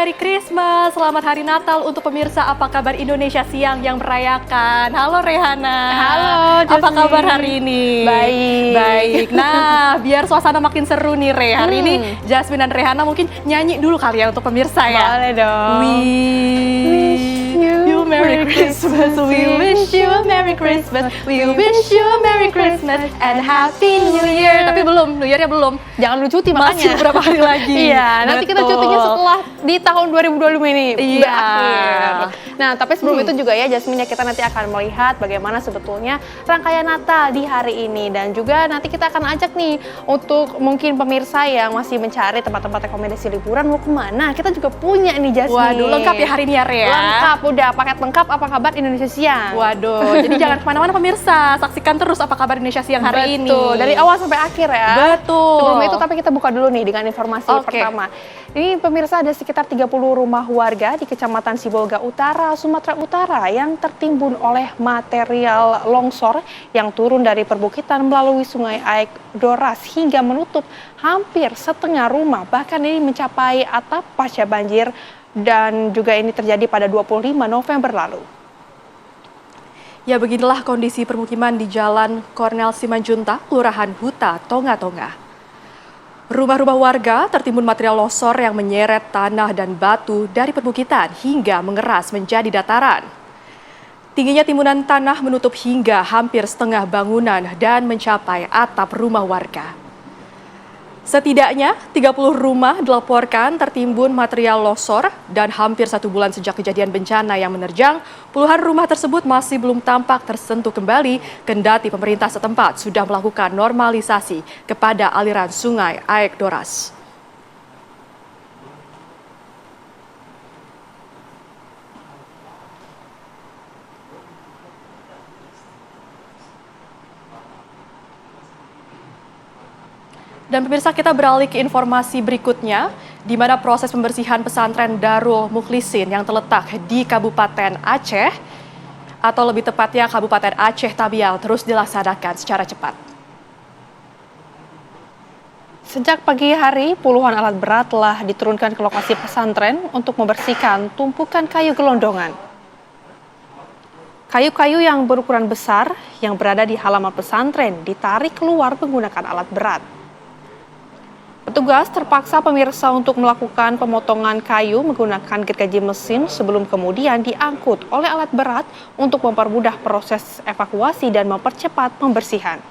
Merry Christmas, selamat Hari Natal untuk pemirsa Apa Kabar Indonesia Siang yang merayakan. Halo Rehana. Halo Jasmine. Apa kabar hari ini? Baik. Baik. Nah, biar suasana makin seru nih Re. Hari ini Jasmine dan Rehana mungkin nyanyi dulu kali ya untuk pemirsa ya. Boleh dong. We wish you Merry Christmas. We wish you a Merry Christmas. We wish you a Merry Christmas and Happy New Year. Tapi belum, New Year-nya belum. Jangan lu cuti Masih makanya. beberapa hari lagi. Iya, nanti kita Betul. cutinya setelah di tahun 2025 ini Iya. berakhir. Nah, tapi sebelum itu juga ya Jasmine, kita nanti akan melihat bagaimana sebetulnya rangkaian Natal di hari ini. Dan juga nanti kita akan ajak nih untuk mungkin pemirsa yang masih mencari tempat-tempat rekomendasi liburan mau kemana. Kita juga punya nih Jasmine. Waduh, lengkap ya hari ini ya Re ya. Lengkap, udah paket lengkap Apa Kabar Indonesia Siang. Waduh, jadi jangan kemana-mana pemirsa, saksikan terus Apa Kabar Indonesia Siang hari ini. Betul, dari awal sampai akhir ya. Betul. Sebelum itu tapi kita buka dulu nih dengan informasi Oke. pertama. Ini pemirsa, ada sekitar 30 rumah warga di Kecamatan Sibolga Utara, Sumatera Utara yang tertimbun oleh material longsor yang turun dari perbukitan melalui Sungai Aek Doras hingga menutup hampir setengah rumah. Bahkan ini mencapai atap pasca banjir dan juga ini terjadi pada 25 November lalu. Ya, beginilah kondisi permukiman di Jalan Kornel Simanjuntak, Kelurahan Huta, Tonga-Tonga. Rumah-rumah warga tertimbun material longsor yang menyeret tanah dan batu dari perbukitan hingga mengeras menjadi dataran. Tingginya timbunan tanah menutup hingga hampir setengah bangunan dan mencapai atap rumah warga. Setidaknya 30 rumah dilaporkan tertimbun material longsor dan hampir 1 bulan sejak kejadian bencana yang menerjang, puluhan rumah tersebut masih belum tampak tersentuh kembali kendati pemerintah setempat sudah melakukan normalisasi kepada aliran Sungai Aek Doras. Dan pemirsa, kita beralih ke informasi berikutnya, di mana proses pembersihan pesantren Darul Mukhlisin yang terletak di Kabupaten Aceh, atau lebih tepatnya Kabupaten Aceh Tabial, terus dilaksanakan secara cepat. Sejak pagi hari, puluhan alat berat telah diturunkan ke lokasi pesantren untuk membersihkan tumpukan kayu gelondongan. Kayu-kayu yang berukuran besar yang berada di halaman pesantren ditarik keluar menggunakan alat berat. Petugas terpaksa pemirsa untuk melakukan pemotongan kayu menggunakan gergaji mesin sebelum kemudian diangkut oleh alat berat untuk mempermudah proses evakuasi dan mempercepat pembersihan.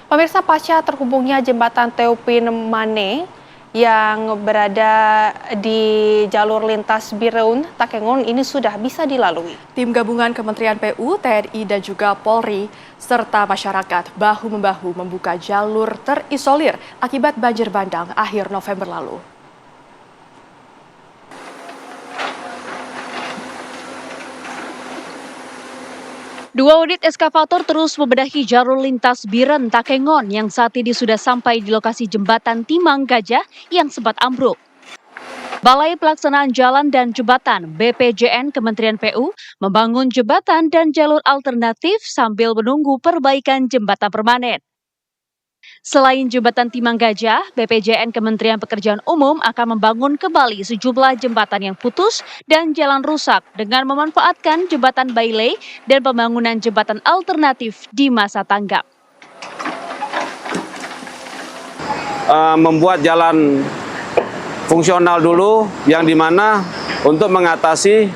Pemirsa, pasca terhubungnya jembatan Teupin Mane yang berada di jalur lintas Bireun, Takengon ini sudah bisa dilalui. Tim gabungan Kementerian PU, TNI, dan juga Polri, serta masyarakat bahu-membahu membuka jalur terisolir akibat banjir bandang akhir November lalu. Dua unit eskavator terus membenahi jalur lintas Biren Takengon yang saat ini sudah sampai di lokasi jembatan Timang Gajah yang sempat ambruk. Balai Pelaksanaan Jalan dan Jembatan BPJN Kementerian PU membangun jembatan dan jalur alternatif sambil menunggu perbaikan jembatan permanen. Selain jembatan Timang Gajah, BPJN Kementerian Pekerjaan Umum akan membangun kembali sejumlah jembatan yang putus dan jalan rusak dengan memanfaatkan jembatan Bailey dan pembangunan jembatan alternatif di masa tanggap. Membuat jalan fungsional dulu yang dimana untuk mengatasi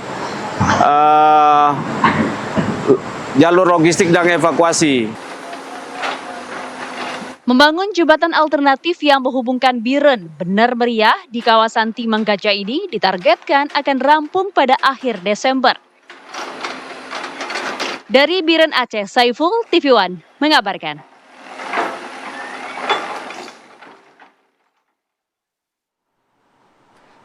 jalur logistik dan evakuasi. Membangun jembatan alternatif yang menghubungkan Biren benar meriah di kawasan Timang Gajah ini ditargetkan akan rampung pada akhir Desember. Dari Biren Aceh, Saiful, TV One mengabarkan.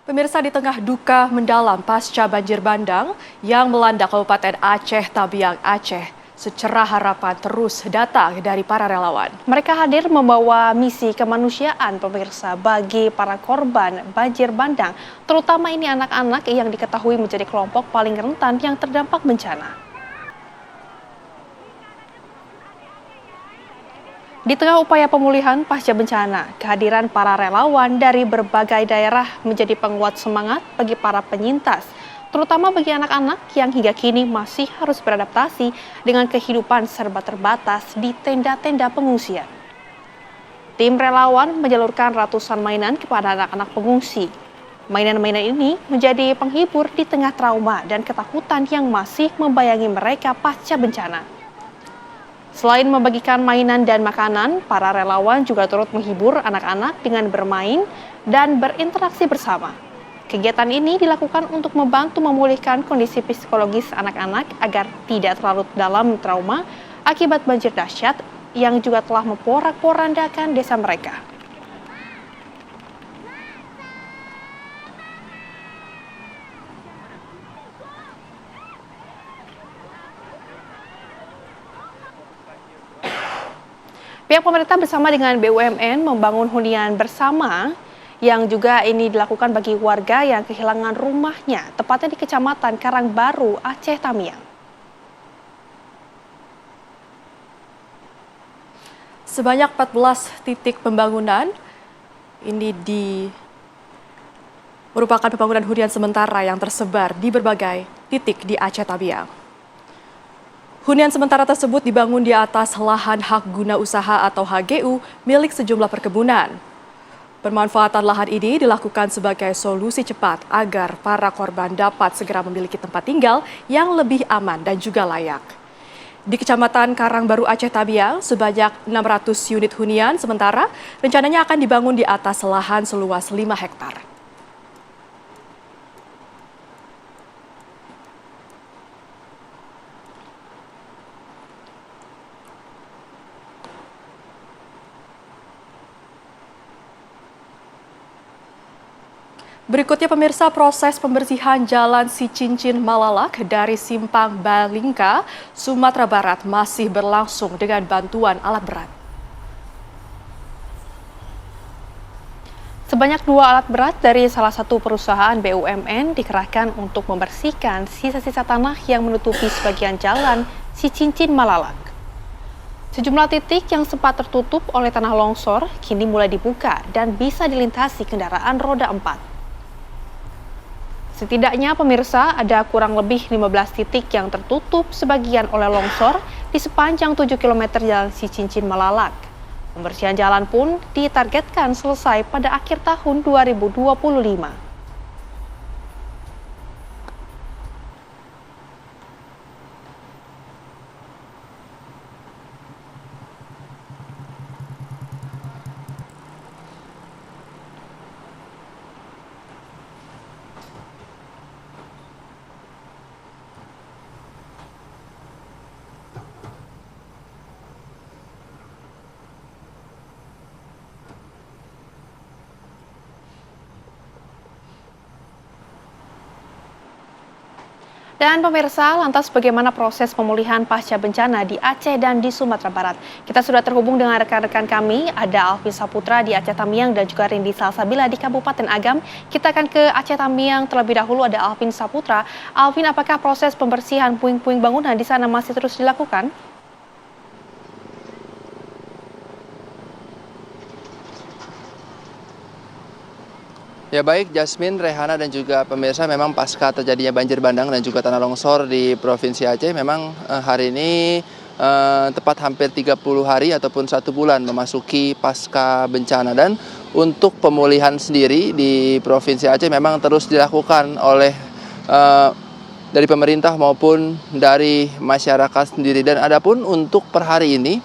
Pemirsa, di tengah duka mendalam pasca banjir bandang yang melanda Kabupaten Aceh Tabiang, Aceh, Secerah harapan terus datang dari para relawan. Mereka hadir membawa misi kemanusiaan pemirsa bagi para korban banjir bandang, terutama ini anak-anak yang diketahui menjadi kelompok paling rentan yang terdampak bencana. Di tengah upaya pemulihan pasca bencana, kehadiran para relawan dari berbagai daerah menjadi penguat semangat bagi para penyintas, terutama bagi anak-anak yang hingga kini masih harus beradaptasi dengan kehidupan serba terbatas di tenda-tenda pengungsian. Tim relawan menjalurkan ratusan mainan kepada anak-anak pengungsi. Mainan-mainan ini menjadi penghibur di tengah trauma dan ketakutan yang masih membayangi mereka pasca bencana. Selain membagikan mainan dan makanan, para relawan juga turut menghibur anak-anak dengan bermain dan berinteraksi bersama. Kegiatan ini dilakukan untuk membantu memulihkan kondisi psikologis anak-anak agar tidak terlalu dalam trauma akibat banjir dahsyat yang juga telah memporak-porandakan desa mereka. Pihak pemerintah bersama dengan BUMN membangun hunian bersama yang juga ini dilakukan bagi warga yang kehilangan rumahnya, tepatnya di Kecamatan Karangbaru, Aceh Tamiang. Sebanyak 14 titik pembangunan ini merupakan pembangunan hunian sementara yang tersebar di berbagai titik di Aceh Tamiang. Hunian sementara tersebut dibangun di atas lahan hak guna usaha atau HGU milik sejumlah perkebunan. Pemanfaatan lahan ini dilakukan sebagai solusi cepat agar para korban dapat segera memiliki tempat tinggal yang lebih aman dan juga layak. Di Kecamatan Karangbaru Aceh Tamiang, sebanyak 600 unit hunian sementara rencananya akan dibangun di atas lahan seluas 5 hektar. Berikutnya pemirsa, proses pembersihan jalan Cicincin Malalak dari Simpang Balingka, Sumatera Barat masih berlangsung dengan bantuan alat berat. Sebanyak 2 alat berat dari salah satu perusahaan BUMN dikerahkan untuk membersihkan sisa-sisa tanah yang menutupi sebagian jalan Cicincin Malalak. Sejumlah titik yang sempat tertutup oleh tanah longsor kini mulai dibuka dan bisa dilintasi kendaraan roda 4. Setidaknya pemirsa ada kurang lebih 15 titik yang tertutup sebagian oleh longsor di sepanjang 7 km jalan Cicincin Malalak. Pembersihan jalan pun ditargetkan selesai pada akhir tahun 2025. Dan pemirsa, lantas bagaimana proses pemulihan pasca bencana di Aceh dan di Sumatera Barat? Kita sudah terhubung dengan rekan-rekan kami, ada Alvin Saputra di Aceh Tamiang dan juga Rindi Salsabila di Kabupaten Agam. Kita akan ke Aceh Tamiang terlebih dahulu, ada Alvin Saputra. Alvin, apakah proses pembersihan puing-puing bangunan di sana masih terus dilakukan? Ya baik, Jasmine, Rehana dan juga pemirsa, memang pasca terjadinya banjir bandang dan juga tanah longsor di Provinsi Aceh, memang hari ini tepat hampir 30 hari ataupun 1 bulan memasuki pasca bencana. Dan untuk pemulihan sendiri di Provinsi Aceh memang terus dilakukan oleh dari pemerintah maupun dari masyarakat sendiri. Dan adapun untuk per hari ini,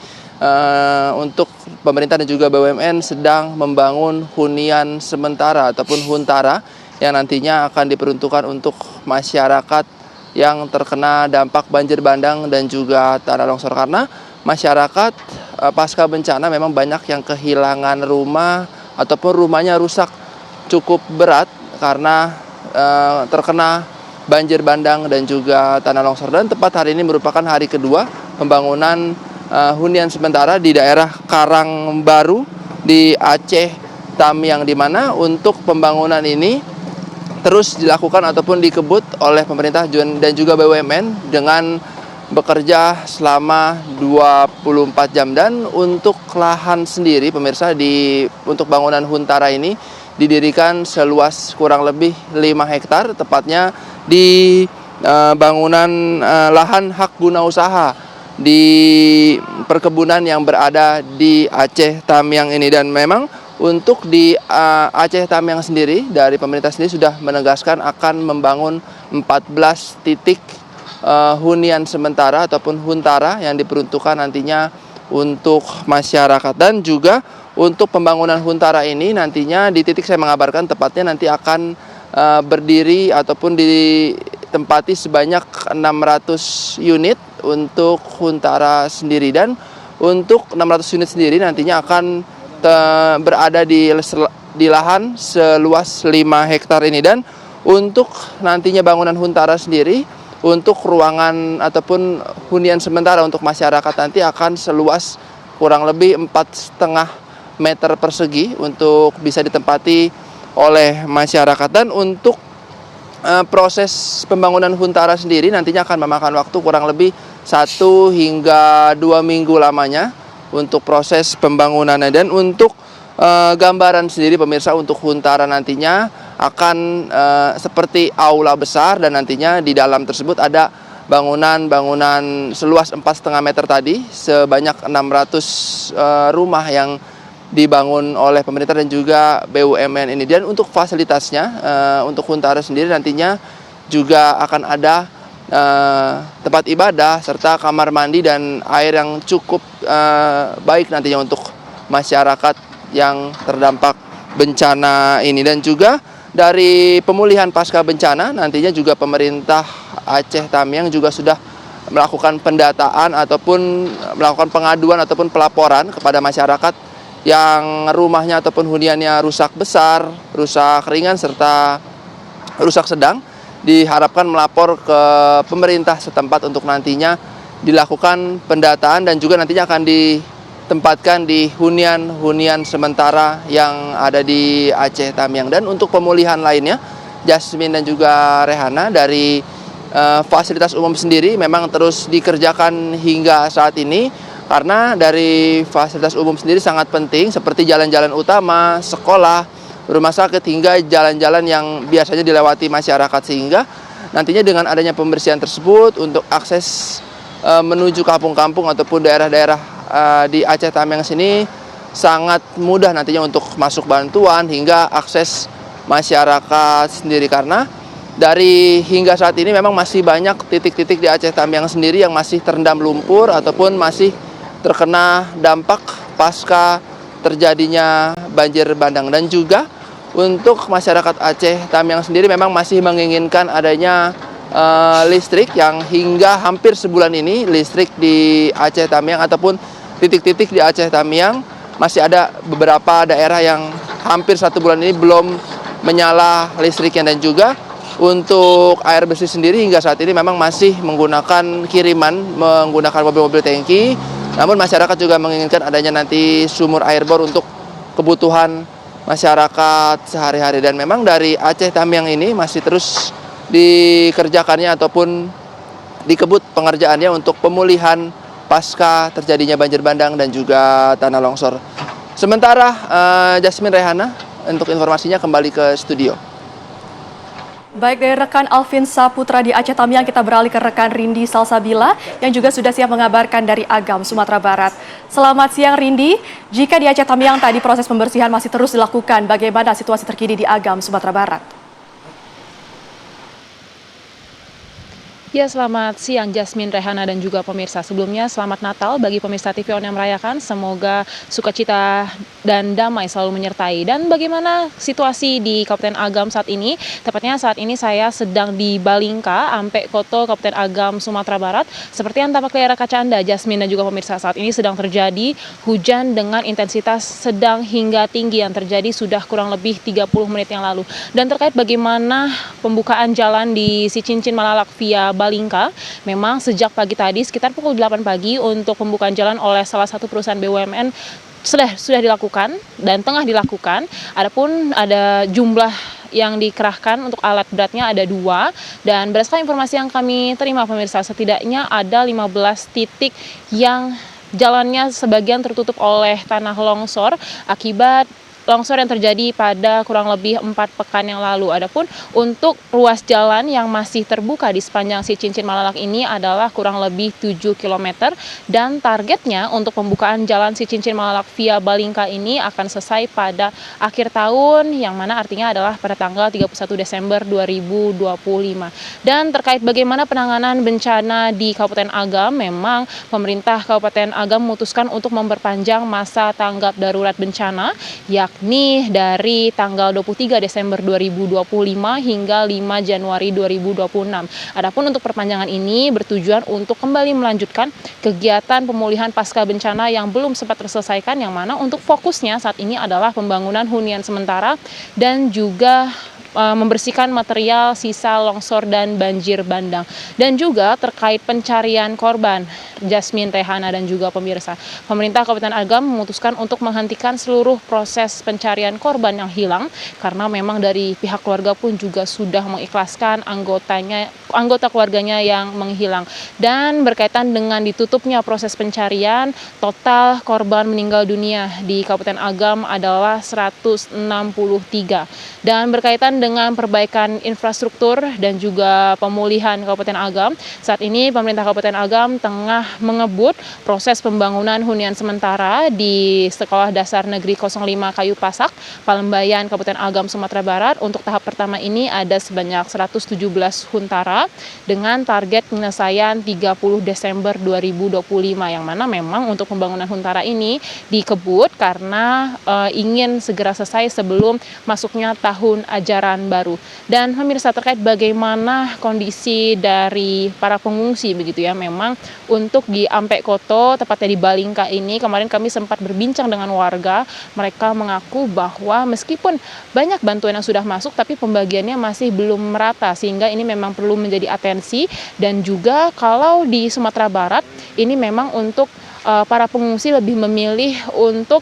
untuk pemerintah dan juga BUMN sedang membangun hunian sementara ataupun huntara yang nantinya akan diperuntukkan untuk masyarakat yang terkena dampak banjir bandang dan juga tanah longsor, karena masyarakat pasca bencana memang banyak yang kehilangan rumah ataupun rumahnya rusak cukup berat karena terkena banjir bandang dan juga tanah longsor. Dan tepat hari ini merupakan hari kedua pembangunan hunian sementara di daerah Karangbaru di Aceh Tamiang, di mana untuk pembangunan ini terus dilakukan ataupun dikebut oleh pemerintah dan juga BUMN dengan bekerja selama 24 jam. Dan untuk lahan sendiri pemirsa, untuk bangunan Huntara ini didirikan seluas kurang lebih 5 hektar, tepatnya di bangunan lahan hak guna usaha di perkebunan yang berada di Aceh Tamiang ini. Dan memang untuk di Aceh Tamiang sendiri, dari pemerintah sendiri sudah menegaskan akan membangun 14 titik hunian sementara ataupun Huntara yang diperuntukkan nantinya untuk masyarakat. Dan juga untuk pembangunan Huntara ini nantinya di titik saya mengabarkan tepatnya nanti akan berdiri ataupun ditempati sebanyak 600 unit untuk Huntara sendiri. Dan untuk 600 unit sendiri nantinya akan berada di lahan seluas 5 hektar ini. Dan untuk nantinya bangunan Huntara sendiri, untuk ruangan ataupun hunian sementara untuk masyarakat nanti akan seluas kurang lebih 4,5 meter persegi untuk bisa ditempati oleh masyarakat. Dan untuk proses pembangunan Huntara sendiri nantinya akan memakan waktu kurang lebih 1 hingga 2 minggu lamanya untuk proses pembangunannya. Dan untuk gambaran sendiri pemirsa, untuk Huntara nantinya akan seperti aula besar, dan nantinya di dalam tersebut ada bangunan seluas 4,5 meter tadi, sebanyak 600 rumah yang dibangun oleh pemerintah dan juga BUMN ini. Dan untuk fasilitasnya, untuk Huntara sendiri nantinya juga akan ada tempat ibadah serta kamar mandi dan air yang cukup baik nantinya untuk masyarakat yang terdampak bencana ini. Dan juga dari pemulihan pasca bencana nantinya juga pemerintah Aceh Tamiang juga sudah melakukan pendataan ataupun melakukan pengaduan ataupun pelaporan kepada masyarakat yang rumahnya ataupun huniannya rusak besar, rusak ringan serta rusak sedang, diharapkan melapor ke pemerintah setempat untuk nantinya dilakukan pendataan dan juga nantinya akan ditempatkan di hunian sementara yang ada di Aceh Tamiang. Dan untuk pemulihan lainnya, Jasmine dan juga Rehana, dari fasilitas umum sendiri memang terus dikerjakan hingga saat ini, karena dari fasilitas umum sendiri sangat penting seperti jalan-jalan utama, sekolah, rumah sakit, hingga jalan-jalan yang biasanya dilewati masyarakat. Sehingga nantinya dengan adanya pembersihan tersebut untuk akses menuju kampung-kampung ataupun daerah-daerah di Aceh Tamiang sini sangat mudah nantinya untuk masuk bantuan hingga akses masyarakat sendiri. Karena dari hingga saat ini memang masih banyak titik-titik di Aceh Tamiang sendiri yang masih terendam lumpur ataupun masih terkena dampak pasca terjadinya banjir bandang. Dan juga untuk masyarakat Aceh Tamiang sendiri memang masih menginginkan adanya listrik, yang hingga hampir sebulan ini listrik di Aceh Tamiang ataupun titik-titik di Aceh Tamiang masih ada beberapa daerah yang hampir 1 bulan ini belum menyala listriknya. Dan juga untuk air bersih sendiri hingga saat ini memang masih menggunakan kiriman menggunakan mobil-mobil tangki. Namun masyarakat juga menginginkan adanya nanti sumur air bor untuk kebutuhan masyarakat sehari-hari. Dan memang dari Aceh Tamiang ini masih terus dikerjakannya ataupun dikebut pengerjaannya untuk pemulihan pasca terjadinya banjir bandang dan juga tanah longsor. Sementara Jasmine, Rehana, untuk informasinya kembali ke studio. Baik, dari rekan Alvin Saputra di Aceh Tamiang, kita beralih ke rekan Rindi Salsabila yang juga sudah siap mengabarkan dari Agam, Sumatera Barat. Selamat siang, Rindi. Jika di Aceh Tamiang tadi proses pembersihan masih terus dilakukan, bagaimana situasi terkini di Agam, Sumatera Barat? Ya, selamat siang Jasmine, Rehana, dan juga pemirsa. Sebelumnya, selamat Natal bagi pemirsa TV On yang merayakan. Semoga sukacita dan damai selalu menyertai. Dan bagaimana situasi di Kabupaten Agam saat ini? Tepatnya saat ini saya sedang di Balingka, Ampek Koto, Kabupaten Agam, Sumatera Barat. Seperti yang tampak layar kaca Anda, Jasmine dan juga pemirsa, saat ini sedang terjadi hujan dengan intensitas sedang hingga tinggi yang terjadi sudah kurang lebih 30 menit yang lalu. Dan terkait bagaimana pembukaan jalan di Sicincin Malalak via Balingka. Memang sejak pagi tadi sekitar pukul 8 pagi untuk pembukaan jalan oleh salah satu perusahaan BUMN sudah dilakukan dan tengah dilakukan. Adapun ada jumlah yang dikerahkan untuk alat beratnya ada 2, dan berdasarkan informasi yang kami terima pemirsa, setidaknya ada 15 titik yang jalannya sebagian tertutup oleh tanah longsor akibat longsor yang terjadi pada kurang lebih 4 pekan yang lalu. Adapun untuk ruas jalan yang masih terbuka di sepanjang si Cincin Malalak ini adalah kurang lebih 7 km, dan targetnya untuk pembukaan jalan si Cincin Malalak via Balingka ini akan selesai pada akhir tahun, yang mana artinya adalah pada tanggal 31 Desember 2025. Dan terkait bagaimana penanganan bencana di Kabupaten Agam, memang pemerintah Kabupaten Agam memutuskan untuk memperpanjang masa tanggap darurat bencana, yakni dari tanggal 23 Desember 2025 hingga 5 Januari 2026. Adapun untuk perpanjangan ini bertujuan untuk kembali melanjutkan kegiatan pemulihan pasca bencana yang belum sempat terselesaikan, yang mana untuk fokusnya saat ini adalah pembangunan hunian sementara dan juga membersihkan material sisa longsor dan banjir bandang. Dan juga terkait pencarian korban, Jasmine, Rehana, dan juga pemirsa, pemerintah Kabupaten Agam memutuskan untuk menghentikan seluruh proses pencarian korban yang hilang, karena memang dari pihak keluarga pun juga sudah mengikhlaskan anggota keluarganya yang menghilang. Dan berkaitan dengan ditutupnya proses pencarian, total korban meninggal dunia di Kabupaten Agam adalah 163. Dan berkaitan dengan perbaikan infrastruktur dan juga pemulihan Kabupaten Agam, saat ini pemerintah Kabupaten Agam tengah mengebut proses pembangunan hunian sementara di Sekolah Dasar Negeri 05 Kayu Pasak, Palembayan, Kabupaten Agam, Sumatera Barat. Untuk tahap pertama ini ada sebanyak 117 huntara dengan target penyelesaian 30 Desember 2025, yang mana memang untuk pembangunan huntara ini dikebut karena ingin segera selesai sebelum masuknya tahun ajaran baru. Dan pemirsa, terkait bagaimana kondisi dari para pengungsi begitu ya, memang untuk di Ampek Koto, tepatnya di Balingka ini, kemarin kami sempat berbincang dengan warga. Mereka mengaku bahwa meskipun banyak bantuan yang sudah masuk, tapi pembagiannya masih belum merata, sehingga ini memang perlu menjadi atensi. Dan juga kalau di Sumatera Barat ini memang untuk para pengungsi lebih memilih untuk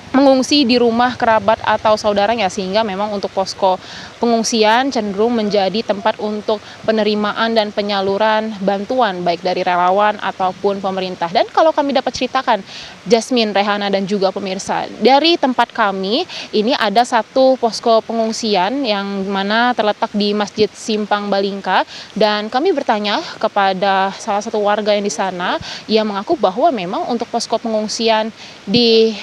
mengungsi di rumah kerabat atau saudaranya, sehingga memang untuk posko pengungsian cenderung menjadi tempat untuk penerimaan dan penyaluran bantuan baik dari relawan ataupun pemerintah. Dan kalau kami dapat ceritakan, Jasmine, Rehana, dan juga pemirsa, dari tempat kami ini ada satu posko pengungsian yang mana terletak di Masjid Simpang Balingka, dan kami bertanya kepada salah satu warga yang di sana. Ia mengaku bahwa memang untuk posko pengungsian di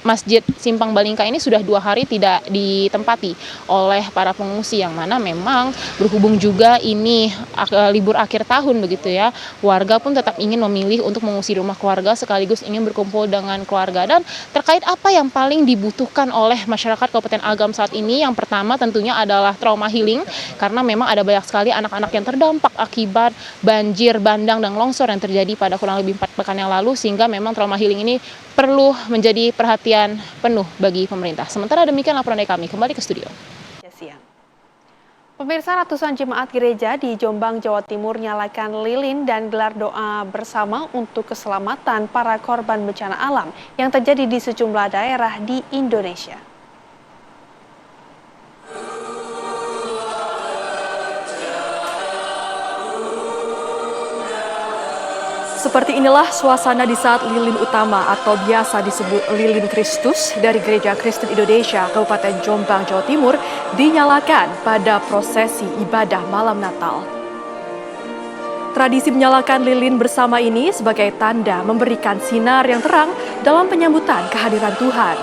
Masjid Simpang Balingka ini sudah 2 hari tidak ditempati oleh para pengungsi, yang mana memang berhubung juga ini libur akhir tahun begitu ya, warga pun tetap ingin memilih untuk mengungsi rumah keluarga sekaligus ingin berkumpul dengan keluarga. Dan terkait apa yang paling dibutuhkan oleh masyarakat Kabupaten Agam saat ini, yang pertama tentunya adalah trauma healing, karena memang ada banyak sekali anak-anak yang terdampak akibat banjir bandang dan longsor yang terjadi pada kurang lebih 4 pekan yang lalu, sehingga memang trauma healing ini perlu menjadi perhatian penuh bagi pemerintah. Sementara demikian laporan dari kami, kembali ke studio. Pemirsa, ratusan jemaat gereja di Jombang, Jawa Timur nyalakan lilin dan gelar doa bersama untuk keselamatan para korban bencana alam yang terjadi di sejumlah daerah di Indonesia. Seperti inilah suasana di saat lilin utama atau biasa disebut lilin Kristus dari Gereja Kristen Indonesia Kabupaten Jombang, Jawa Timur dinyalakan pada prosesi ibadah malam Natal. Tradisi menyalakan lilin bersama ini sebagai tanda memberikan sinar yang terang dalam penyambutan kehadiran Tuhan.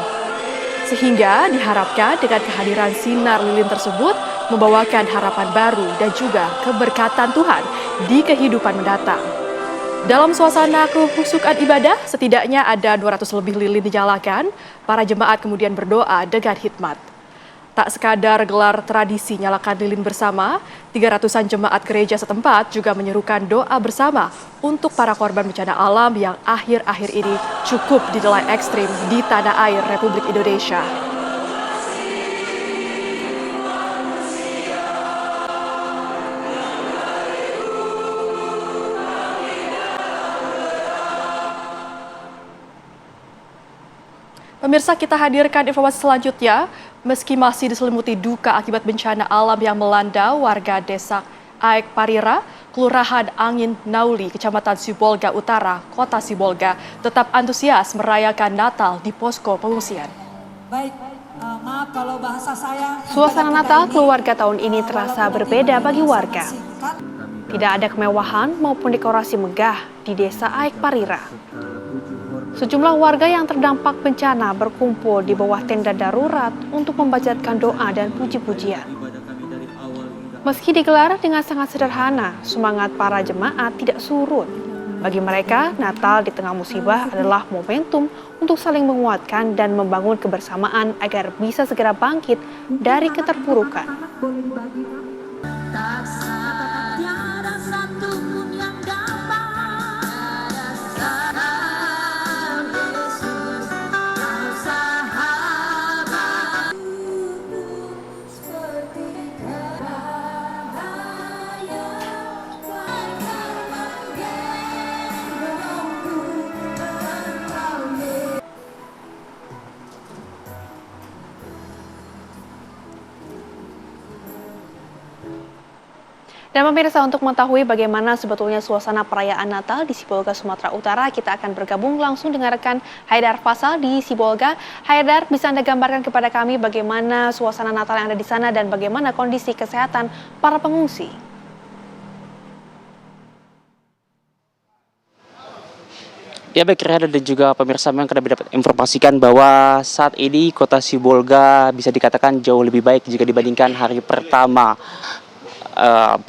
Sehingga diharapkan dengan kehadiran sinar lilin tersebut membawakan harapan baru dan juga keberkatan Tuhan di kehidupan mendatang. Dalam suasana kekhusyukan ibadah, setidaknya ada 200 lebih lilin dinyalakan. Para jemaat kemudian berdoa dengan hikmat. Tak sekadar gelar tradisi nyalakan lilin bersama, 300-an jemaat gereja setempat juga menyerukan doa bersama untuk para korban bencana alam yang akhir-akhir ini cukup dinilai ekstrim di tanah air Republik Indonesia. Pemirsa, kita hadirkan informasi selanjutnya. Meski masih diselimuti duka akibat bencana alam yang melanda warga desa Aek Parira, Kelurahan Angin Nauli, Kecamatan Sibolga Utara, Kota Sibolga, tetap antusias merayakan Natal di posko pengungsian. Baik, maaf kalau bahasa saya. Suasana Natal keluarga tahun ini terasa berbeda bagi warga. Tidak ada kemewahan maupun dekorasi megah di desa Aek Parira. Sejumlah warga yang terdampak bencana berkumpul di bawah tenda darurat untuk membacatkan doa dan puji-pujian. Meski digelar dengan sangat sederhana, semangat para jemaat tidak surut. Bagi mereka, Natal di tengah musibah adalah momentum untuk saling menguatkan dan membangun kebersamaan agar bisa segera bangkit dari keterpurukan. Dan pemirsa, untuk mengetahui bagaimana sebetulnya suasana perayaan Natal di Sibolga, Sumatera Utara, kita akan bergabung langsung dengan rekan Haidar Faisal di Sibolga. Haidar, bisa Anda gambarkan kepada kami bagaimana suasana Natal yang ada di sana dan bagaimana kondisi kesehatan para pengungsi? Ya baik, Rehan dan juga pemirsa, memang kita dapat informasikan bahwa saat ini kota Sibolga bisa dikatakan jauh lebih baik jika dibandingkan hari pertama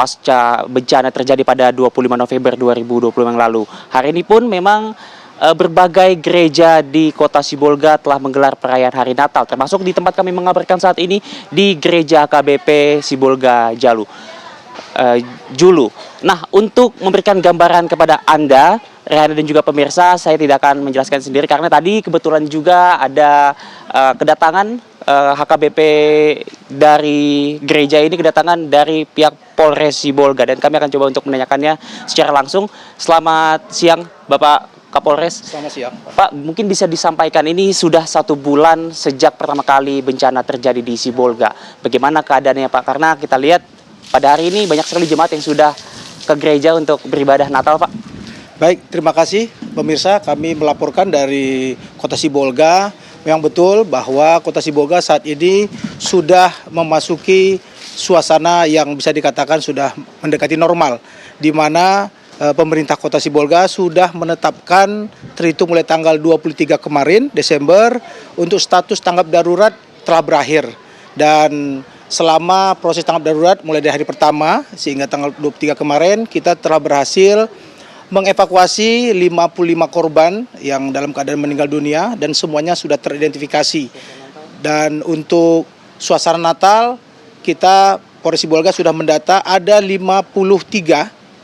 pasca bencana terjadi pada 25 November 2020 yang lalu. Hari ini pun memang berbagai gereja di kota Sibolga telah menggelar perayaan hari Natal, termasuk di tempat kami mengabarkan saat ini di Gereja KBP Sibolga Julu. Nah, untuk memberikan gambaran kepada Anda, Rehan dan juga pemirsa, saya tidak akan menjelaskan sendiri karena tadi kebetulan juga ada kedatangan HKBP dari gereja ini, kedatangan dari pihak Polres Sibolga, dan kami akan coba untuk menanyakannya secara langsung. Selamat siang Bapak Kapolres. Selamat siang. Pak, mungkin bisa disampaikan, ini sudah 1 bulan sejak pertama kali bencana terjadi di Sibolga. Bagaimana keadaannya Pak? Karena kita lihat pada hari ini banyak sekali jemaat yang sudah ke gereja untuk beribadah Natal Pak. Baik, terima kasih pemirsa. Kami melaporkan dari Kota Sibolga. Memang betul bahwa Kota Sibolga saat ini sudah memasuki suasana yang bisa dikatakan sudah mendekati normal, di mana pemerintah Kota Sibolga sudah menetapkan terhitung mulai tanggal 23 kemarin Desember untuk status tanggap darurat telah berakhir. Dan selama proses tanggap darurat mulai dari hari pertama sehingga tanggal 23 kemarin kita telah berhasil mengevakuasi 55 korban yang dalam keadaan meninggal dunia dan semuanya sudah teridentifikasi. Dan untuk suasana Natal, kita Polres Sibolga sudah mendata ada 53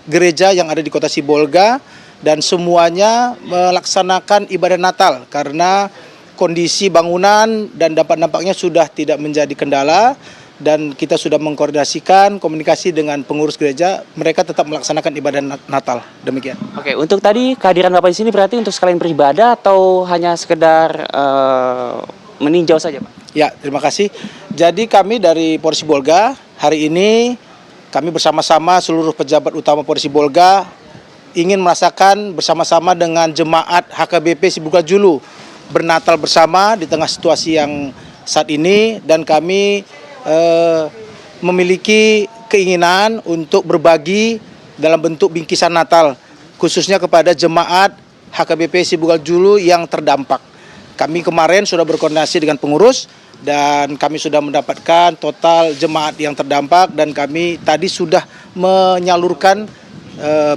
gereja yang ada di Kota Sibolga dan semuanya melaksanakan ibadah Natal karena kondisi bangunan dan dampak-dampaknya sudah tidak menjadi kendala. Dan kita sudah mengkoordinasikan komunikasi dengan pengurus gereja, mereka tetap melaksanakan ibadah Natal. Demikian. Oke, untuk tadi kehadiran Bapak di sini berarti untuk sekalian beribadah atau hanya sekedar meninjau saja Pak? Ya, terima kasih. Jadi kami dari Polres Sibolga, hari ini kami bersama-sama seluruh pejabat utama Polres Sibolga ingin merasakan bersama-sama dengan jemaat HKBP Sibolga Julu bernatal bersama di tengah situasi yang saat ini, dan kami memiliki keinginan untuk berbagi dalam bentuk bingkisan Natal khususnya kepada jemaat HKBP Sibolga Julu yang terdampak. Kami kemarin sudah berkoordinasi dengan pengurus dan kami sudah mendapatkan total jemaat yang terdampak dan kami tadi sudah menyalurkan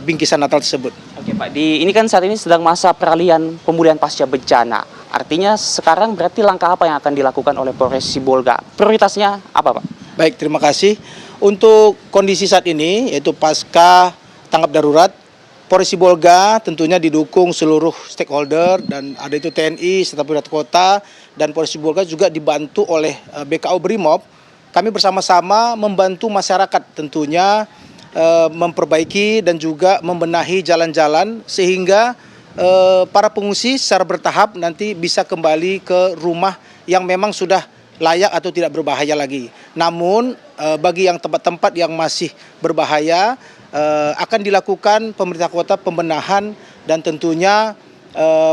bingkisan Natal tersebut. Oke Pak, ini kan saat ini sedang masa peralihan pemulihan pasca bencana. Artinya sekarang berarti langkah apa yang akan dilakukan oleh Polres Sibolga? Prioritasnya apa Pak? Baik, terima kasih. Untuk kondisi saat ini, yaitu pasca tanggap darurat, Polres Sibolga tentunya didukung seluruh stakeholder dan ada itu TNI serta pemerintah kota, dan Polres Sibolga juga dibantu oleh BKO Brimob. Kami bersama-sama membantu masyarakat tentunya memperbaiki dan juga membenahi jalan-jalan sehingga para pengungsi secara bertahap nanti bisa kembali ke rumah yang memang sudah layak atau tidak berbahaya lagi. Namun bagi yang tempat-tempat yang masih berbahaya akan dilakukan pemerintah kota pembenahan dan tentunya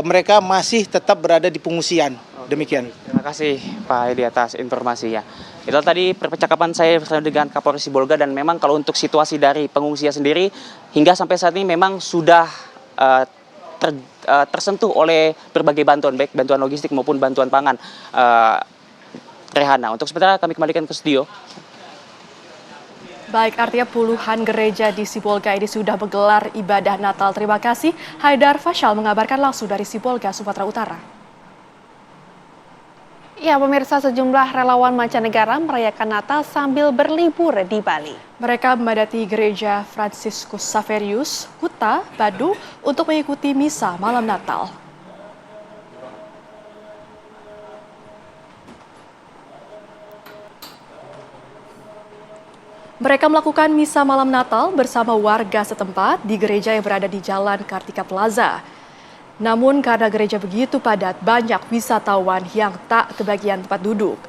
mereka masih tetap berada di pengungsian. Demikian. Terima kasih Pak Edi atas informasinya. Itu tadi percakapan saya bersama dengan Kapolres Sibolga, dan memang kalau untuk situasi dari pengungsian sendiri hingga sampai saat ini memang sudah tersentuh oleh berbagai bantuan, baik bantuan logistik maupun bantuan pangan. Rehana, untuk sementara kami kembalikan ke studio. Baik, artinya puluhan gereja di Sibolga ini sudah menggelar ibadah Natal. Terima kasih. Haidar Fasyal mengabarkan langsung dari Sibolga, Sumatera Utara. Ya, pemirsa, sejumlah relawan mancanegara merayakan Natal sambil berlibur di Bali. Mereka memadati gereja Franciscus Xaverius, Kuta, Badung untuk mengikuti misa malam Natal. Mereka melakukan misa malam Natal bersama warga setempat di gereja yang berada di Jalan Kartika Plaza. Namun karena gereja begitu padat, banyak wisatawan yang tak kebagian tempat duduk.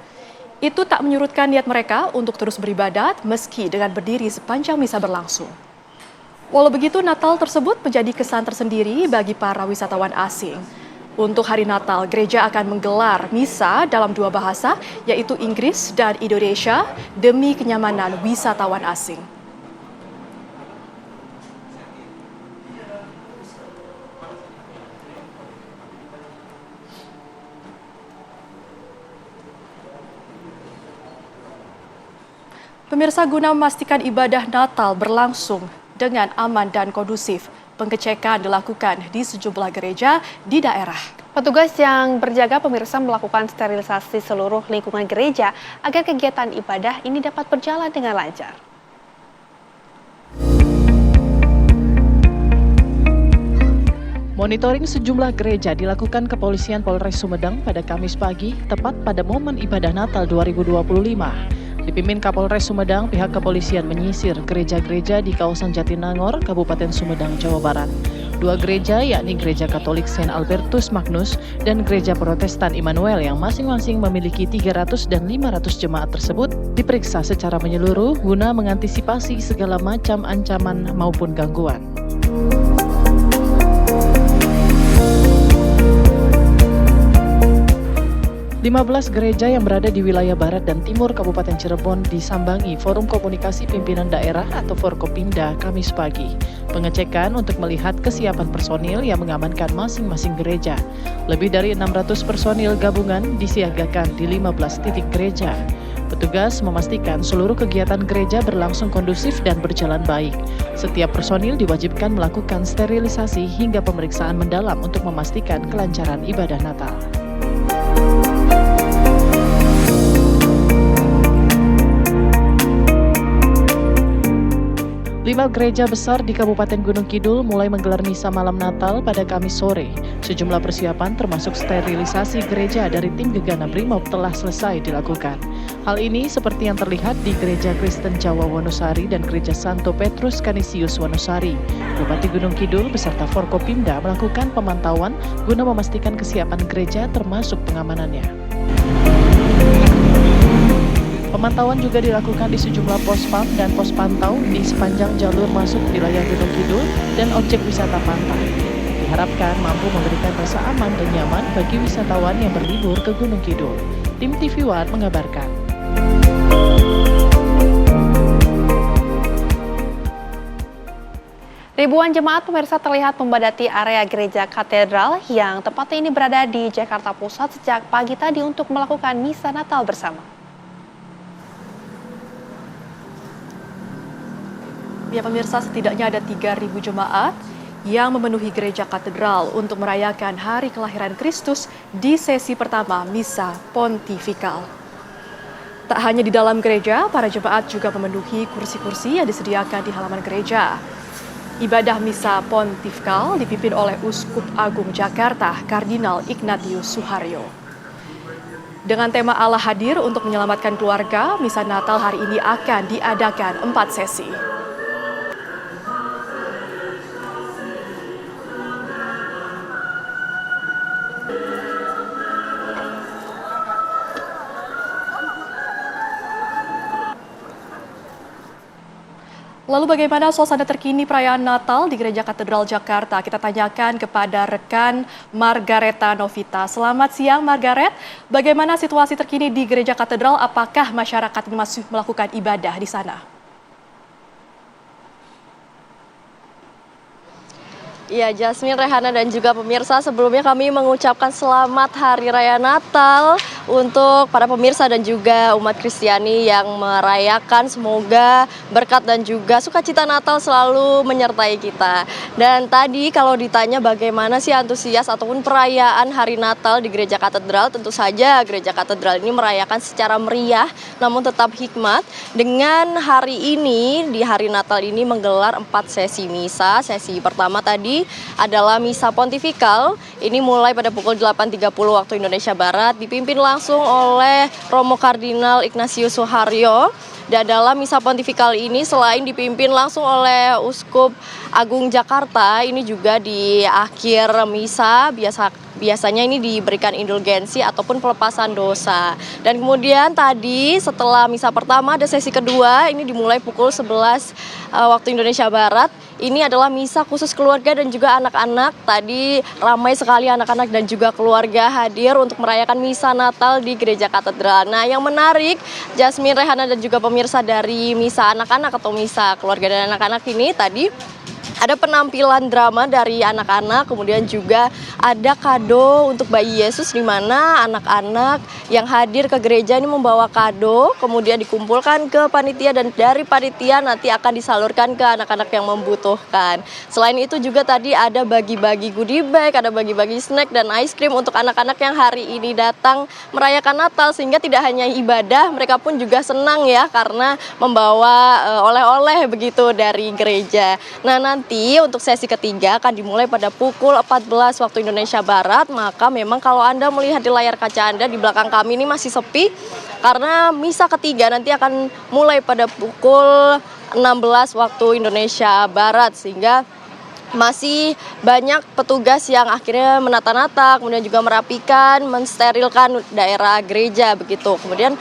Itu tak menyurutkan niat mereka untuk terus beribadat meski dengan berdiri sepanjang misa berlangsung. Walau begitu, Natal tersebut menjadi kesan tersendiri bagi para wisatawan asing. Untuk hari Natal, gereja akan menggelar misa dalam dua bahasa, yaitu Inggris dan Indonesia, demi kenyamanan wisatawan asing. Pemirsa, guna memastikan ibadah Natal berlangsung dengan aman dan kondusif, pengecekan dilakukan di sejumlah gereja di daerah. Petugas yang berjaga, pemirsa, melakukan sterilisasi seluruh lingkungan gereja agar kegiatan ibadah ini dapat berjalan dengan lancar. Monitoring sejumlah gereja dilakukan Kepolisian Polres Sumedang pada Kamis pagi, tepat pada momen ibadah Natal 2025. Dipimpin Kapolres Sumedang, pihak kepolisian menyisir gereja-gereja di kawasan Jatinangor, Kabupaten Sumedang, Jawa Barat. Dua gereja, yakni Gereja Katolik Saint Albertus Magnus dan Gereja Protestan Immanuel yang masing-masing memiliki 300 dan 500 jemaat tersebut, diperiksa secara menyeluruh guna mengantisipasi segala macam ancaman maupun gangguan. 15 gereja yang berada di wilayah barat dan timur Kabupaten Cirebon disambangi Forum Komunikasi Pimpinan Daerah atau Forkopimda Kamis pagi. Pengecekan untuk melihat kesiapan personil yang mengamankan masing-masing gereja. Lebih dari 600 personil gabungan disiagakan di 15 titik gereja. Petugas memastikan seluruh kegiatan gereja berlangsung kondusif dan berjalan baik. Setiap personil diwajibkan melakukan sterilisasi hingga pemeriksaan mendalam untuk memastikan kelancaran ibadah Natal. 5 gereja besar di Kabupaten Gunung Kidul mulai menggelar misa malam Natal pada Kamis sore. Sejumlah persiapan termasuk sterilisasi gereja dari tim Gegana Brimob telah selesai dilakukan. Hal ini seperti yang terlihat di Gereja Kristen Jawa Wonosari dan Gereja Santo Petrus Canisius Wonosari. Bupati Gunung Kidul beserta Forkopimda melakukan pemantauan guna memastikan kesiapan gereja termasuk pengamanannya. Pemantauan juga dilakukan di sejumlah pos pam dan pos pantau di sepanjang jalur masuk wilayah Gunung Kidul dan objek wisata pantai. Diharapkan mampu memberikan rasa aman dan nyaman bagi wisatawan yang berlibur ke Gunung Kidul. Tim TV One mengabarkan. Ribuan jemaat pemirsa terlihat membadati area gereja katedral yang tepatnya ini berada di Jakarta Pusat sejak pagi tadi untuk melakukan misa Natal bersama. Ya pemirsa, setidaknya ada 3.000 jemaat yang memenuhi gereja katedral untuk merayakan hari kelahiran Kristus di sesi pertama misa pontifikal. Tak hanya di dalam gereja, para jemaat juga memenuhi kursi-kursi yang disediakan di halaman gereja. Ibadah misa pontifikal dipimpin oleh Uskup Agung Jakarta, Kardinal Ignatius Suharyo. Dengan tema Allah hadir untuk menyelamatkan keluarga, misa Natal hari ini akan diadakan 4 sesi. Lalu bagaimana suasana terkini perayaan Natal di Gereja Katedral Jakarta? Kita tanyakan kepada rekan Margareta Novita. Selamat siang Margaret, bagaimana situasi terkini di Gereja Katedral? Apakah masyarakat masih melakukan ibadah di sana? Ya, Jasmine, Rehana, dan juga pemirsa, sebelumnya kami mengucapkan selamat Hari Raya Natal untuk para pemirsa dan juga umat Kristiani yang merayakan. Semoga berkat dan juga sukacita Natal selalu menyertai kita. Dan tadi kalau ditanya bagaimana sih antusias ataupun perayaan Hari Natal di Gereja Katedral, tentu saja Gereja Katedral ini merayakan secara meriah namun tetap hikmat. Dengan hari ini, di hari Natal ini menggelar 4 sesi misa. Sesi pertama tadi adalah misa pontifikal. Ini mulai pada pukul 8.30 waktu Indonesia Barat, dipimpin langsung oleh Romo Kardinal Ignatius Suharyo. Dan dalam misa pontifikal ini selain dipimpin langsung oleh Uskup Agung Jakarta, ini juga di akhir misa biasanya ini diberikan indulgensi ataupun pelepasan dosa. Dan kemudian tadi setelah misa pertama ada sesi kedua, ini dimulai pukul 11 waktu Indonesia Barat. Ini adalah misa khusus keluarga dan juga anak-anak. Tadi ramai sekali anak-anak dan juga keluarga hadir untuk merayakan misa Natal di Gereja Katedral. Nah, yang menarik, Jasmine, Rehana, dan juga pemirsa, dari misa anak-anak atau misa keluarga dan anak-anak ini tadi ada penampilan drama dari anak-anak, kemudian juga ada kado untuk bayi Yesus, di mana anak-anak yang hadir ke gereja ini membawa kado, kemudian dikumpulkan ke panitia dan dari panitia nanti akan disalurkan ke anak-anak yang membutuhkan. Selain itu juga tadi ada bagi-bagi goodie bag, ada bagi-bagi snack dan ice cream untuk anak-anak yang hari ini datang merayakan Natal, sehingga tidak hanya ibadah, mereka pun juga senang ya karena membawa oleh-oleh begitu dari gereja. Nah, nanti untuk sesi ketiga akan dimulai pada pukul 14 waktu Indonesia Barat. Maka memang kalau Anda melihat di layar kaca Anda di belakang kami ini masih sepi karena misa ketiga nanti akan mulai pada pukul 16 waktu Indonesia Barat, sehingga masih banyak petugas yang akhirnya menata-nata, kemudian juga merapikan, mensterilkan daerah gereja begitu. Kemudian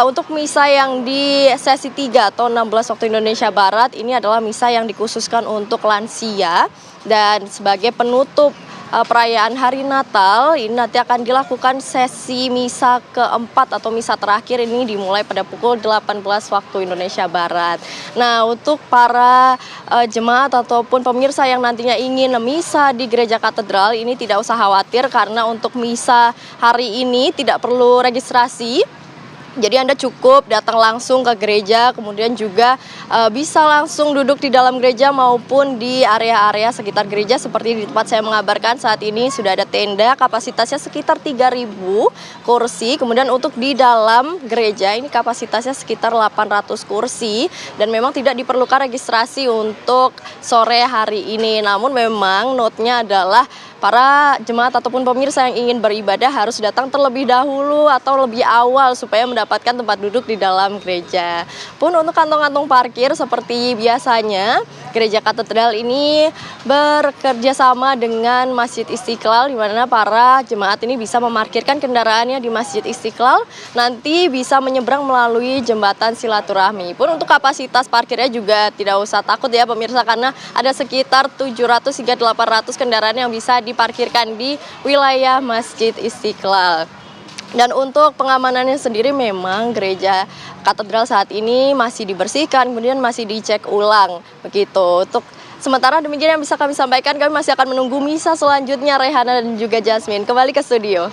untuk misa yang di sesi 3 atau 16 waktu Indonesia Barat, ini adalah misa yang dikhususkan untuk lansia, dan sebagai penutup perayaan Hari Natal ini nanti akan dilakukan sesi misa keempat atau misa terakhir, ini dimulai pada pukul 18 waktu Indonesia Barat. Nah, untuk para jemaat ataupun pemirsa yang nantinya ingin misa di Gereja Katedral ini tidak usah khawatir karena untuk misa hari ini tidak perlu registrasi. Jadi Anda cukup datang langsung ke gereja, kemudian juga bisa langsung duduk di dalam gereja maupun di area-area sekitar gereja. Seperti di tempat saya mengabarkan saat ini sudah ada tenda, kapasitasnya sekitar 3.000 kursi. Kemudian untuk di dalam gereja ini kapasitasnya sekitar 800 kursi. Dan memang tidak diperlukan registrasi untuk sore hari ini. Namun memang note-nya adalah para jemaat ataupun pemirsa yang ingin beribadah harus datang terlebih dahulu atau lebih awal supaya mendapatkan tempat duduk di dalam gereja. Pun untuk kantong-kantong parkir seperti biasanya, Gereja Katedral ini bekerja sama dengan Masjid Istiqlal, di mana para jemaat ini bisa memarkirkan kendaraannya di Masjid Istiqlal, nanti bisa menyeberang melalui jembatan silaturahmi. Pun untuk kapasitas parkirnya juga tidak usah takut ya pemirsa, karena ada sekitar 700 hingga 800 kendaraan yang bisa diparkirkan di wilayah Masjid Istiqlal. Dan untuk pengamanannya sendiri memang Gereja Katedral saat ini masih dibersihkan, kemudian masih dicek ulang begitu. Untuk sementara demikian yang bisa kami sampaikan, kami masih akan menunggu misa selanjutnya, Rehana dan juga Jasmine. Kembali ke studio.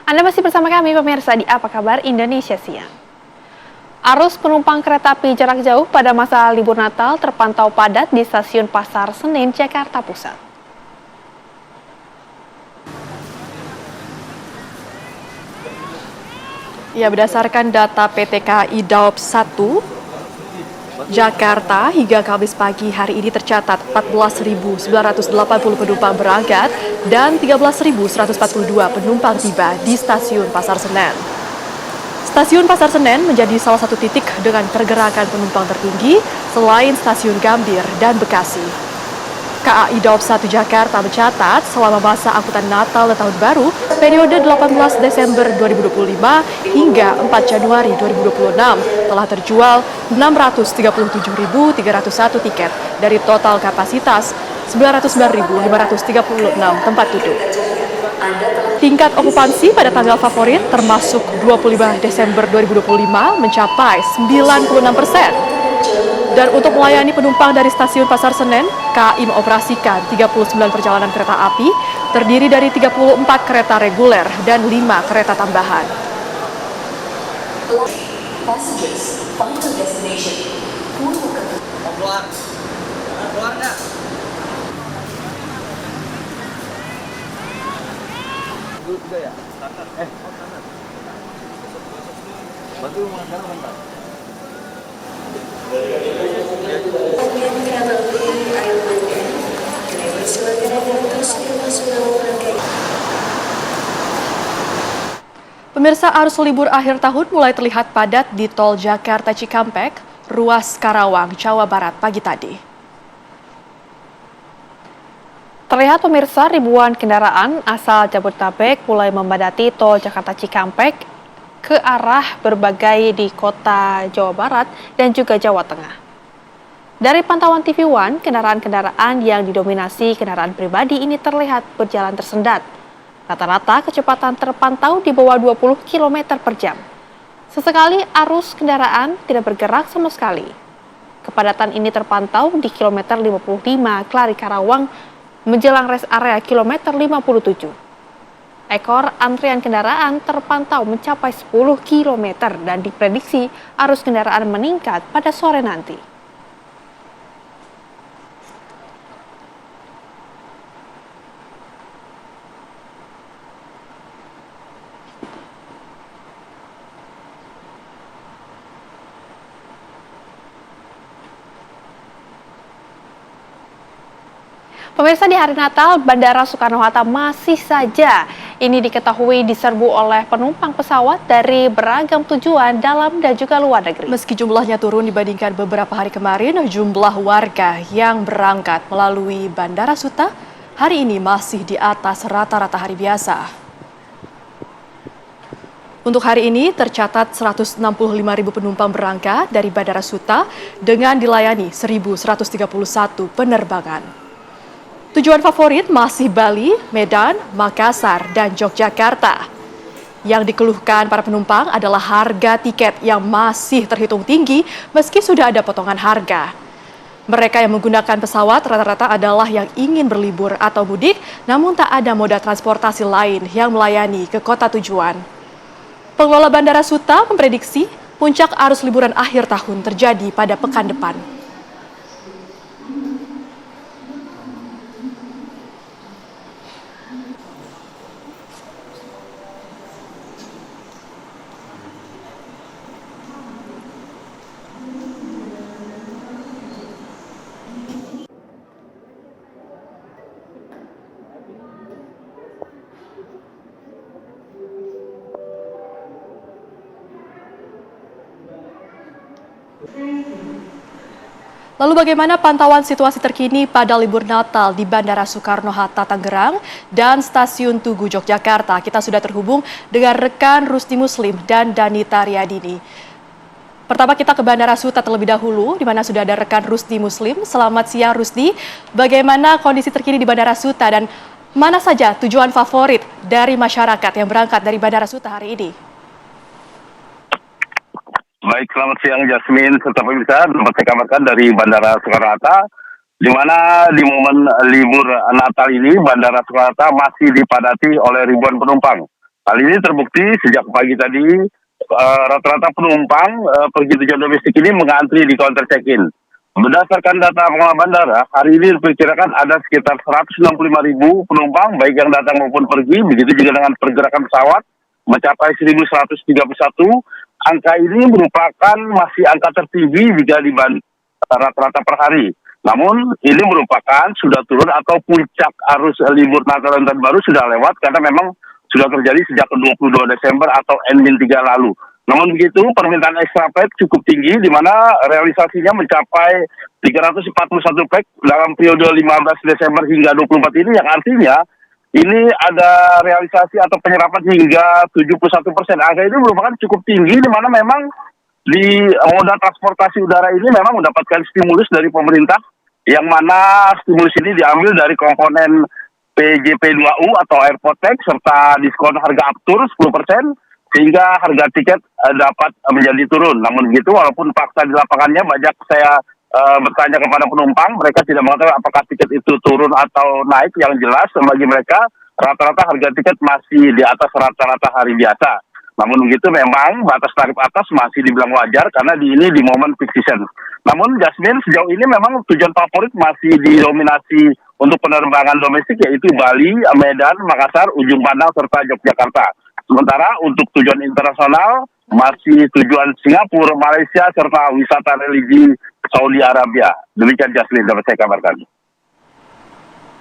Anda masih bersama kami pemirsa di Apa Kabar Indonesia Siang. Arus penumpang kereta api jarak jauh pada masa libur Natal terpantau padat di stasiun Pasar Senen, Jakarta Pusat. Ya, berdasarkan data PT KAI Daob 1 Jakarta, hingga Kamis pagi hari ini tercatat 14.980 penumpang berangkat dan 13.142 penumpang tiba di stasiun Pasar Senen. Stasiun Pasar Senen menjadi salah satu titik dengan pergerakan penumpang tertinggi selain stasiun Gambir dan Bekasi. KAI Daob 1 Jakarta mencatat selama masa angkutan Natal dan Tahun Baru periode 18 Desember 2025 hingga 4 Januari 2026 telah terjual 637.301 tiket dari total kapasitas 909.536 tempat duduk. Tingkat okupansi pada tanggal favorit termasuk 25 Desember 2025 mencapai 96%. Dan untuk melayani penumpang dari stasiun Pasar Senen, KAI mengoperasikan 39 perjalanan kereta api, terdiri dari 34 kereta reguler dan 5 kereta tambahan. Pemirsa, arus libur akhir tahun mulai terlihat padat di Tol Jakarta Cikampek, ruas Karawang, Jawa Barat pagi tadi. Terlihat pemirsa ribuan kendaraan asal Jabodetabek mulai memadati Tol Jakarta Cikampek ke arah berbagai di kota Jawa Barat dan juga Jawa Tengah. Dari pantauan TV One, kendaraan-kendaraan yang didominasi kendaraan pribadi ini terlihat berjalan tersendat. Rata-rata kecepatan terpantau di bawah 20 km per jam. Sesekali arus kendaraan tidak bergerak sama sekali. Kepadatan ini terpantau di kilometer 55 Kelari Karawang menjelang rest area kilometer 57. Ekor antrian kendaraan terpantau mencapai 10 km dan diprediksi arus kendaraan meningkat pada sore nanti. Pemirsa, di hari Natal, Bandara Soekarno-Hatta masih saja ini diketahui diserbu oleh penumpang pesawat dari beragam tujuan dalam dan juga luar negeri. Meski jumlahnya turun dibandingkan beberapa hari kemarin, jumlah warga yang berangkat melalui Bandara Suta hari ini masih di atas rata-rata hari biasa. Untuk hari ini tercatat 165.000 penumpang berangkat dari Bandara Suta dengan dilayani 1.131 penerbangan. Tujuan favorit masih Bali, Medan, Makassar, dan Yogyakarta. Yang dikeluhkan para penumpang adalah harga tiket yang masih terhitung tinggi meski sudah ada potongan harga. Mereka yang menggunakan pesawat rata-rata adalah yang ingin berlibur atau mudik, namun tak ada moda transportasi lain yang melayani ke kota tujuan. Pengelola Bandara Suta memprediksi puncak arus liburan akhir tahun terjadi pada pekan depan. Lalu bagaimana pantauan situasi terkini pada libur Natal di Bandara Soekarno-Hatta Tangerang dan Stasiun Tugu Yogyakarta? Kita sudah terhubung dengan rekan Rusdi Muslim dan Danita Riyadini. Pertama kita ke Bandara Suta terlebih dahulu, di mana sudah ada rekan Rusdi Muslim. Selamat siang Rusdi, bagaimana kondisi terkini di Bandara Suta dan mana saja tujuan favorit dari masyarakat yang berangkat dari Bandara Suta hari ini? Baik, selamat siang Jasmine serta pemirsa. Dapat saya kabarkan dari Bandara Soekarno-Hatta, di mana di momen libur Natal ini Bandara Soekarno-Hatta masih dipadati oleh ribuan penumpang. Hal ini terbukti sejak pagi tadi rata-rata penumpang pergi tujuan domestik ini mengantri di counter check-in. Berdasarkan data pengelola bandara, hari ini diperkirakan ada sekitar 165.000 penumpang baik yang datang maupun pergi. Begitu juga dengan pergerakan pesawat mencapai 1.131. Angka ini merupakan masih angka tertinggi jika dibanding rata-rata per hari. Namun ini merupakan sudah turun atau puncak arus libur Natal dan Tahun Baru sudah lewat karena memang sudah terjadi sejak 22 Desember atau N-3 lalu. Namun begitu, permintaan extra pack cukup tinggi, di mana realisasinya mencapai 341 pack dalam periode 15 Desember hingga 24 ini, yang artinya ini ada realisasi atau penyerapan hingga 71%. Angka ini merupakan cukup tinggi, di mana memang di moda transportasi udara ini memang mendapatkan stimulus dari pemerintah, yang mana stimulus ini diambil dari komponen PJP2U atau Airport Tax serta diskon harga aftur 10%, sehingga harga tiket dapat menjadi turun. Namun begitu, walaupun fakta di lapangannya banyak saya bertanya kepada penumpang, mereka tidak mengetahui apakah tiket itu turun atau naik. Yang jelas bagi mereka rata-rata harga tiket masih di atas rata-rata hari biasa. Namun begitu, memang batas tarif atas masih dibilang wajar karena di momen peak season. Namun Jasmine, sejauh ini memang tujuan favorit masih didominasi untuk penerbangan domestik, yaitu Bali, Medan, Makassar, Ujung Pandang, serta Yogyakarta. Sementara untuk tujuan internasional masih tujuan Singapura, Malaysia, serta wisata religi Saudi Arabia. Demikian Jasmine dapat saya kabarkan.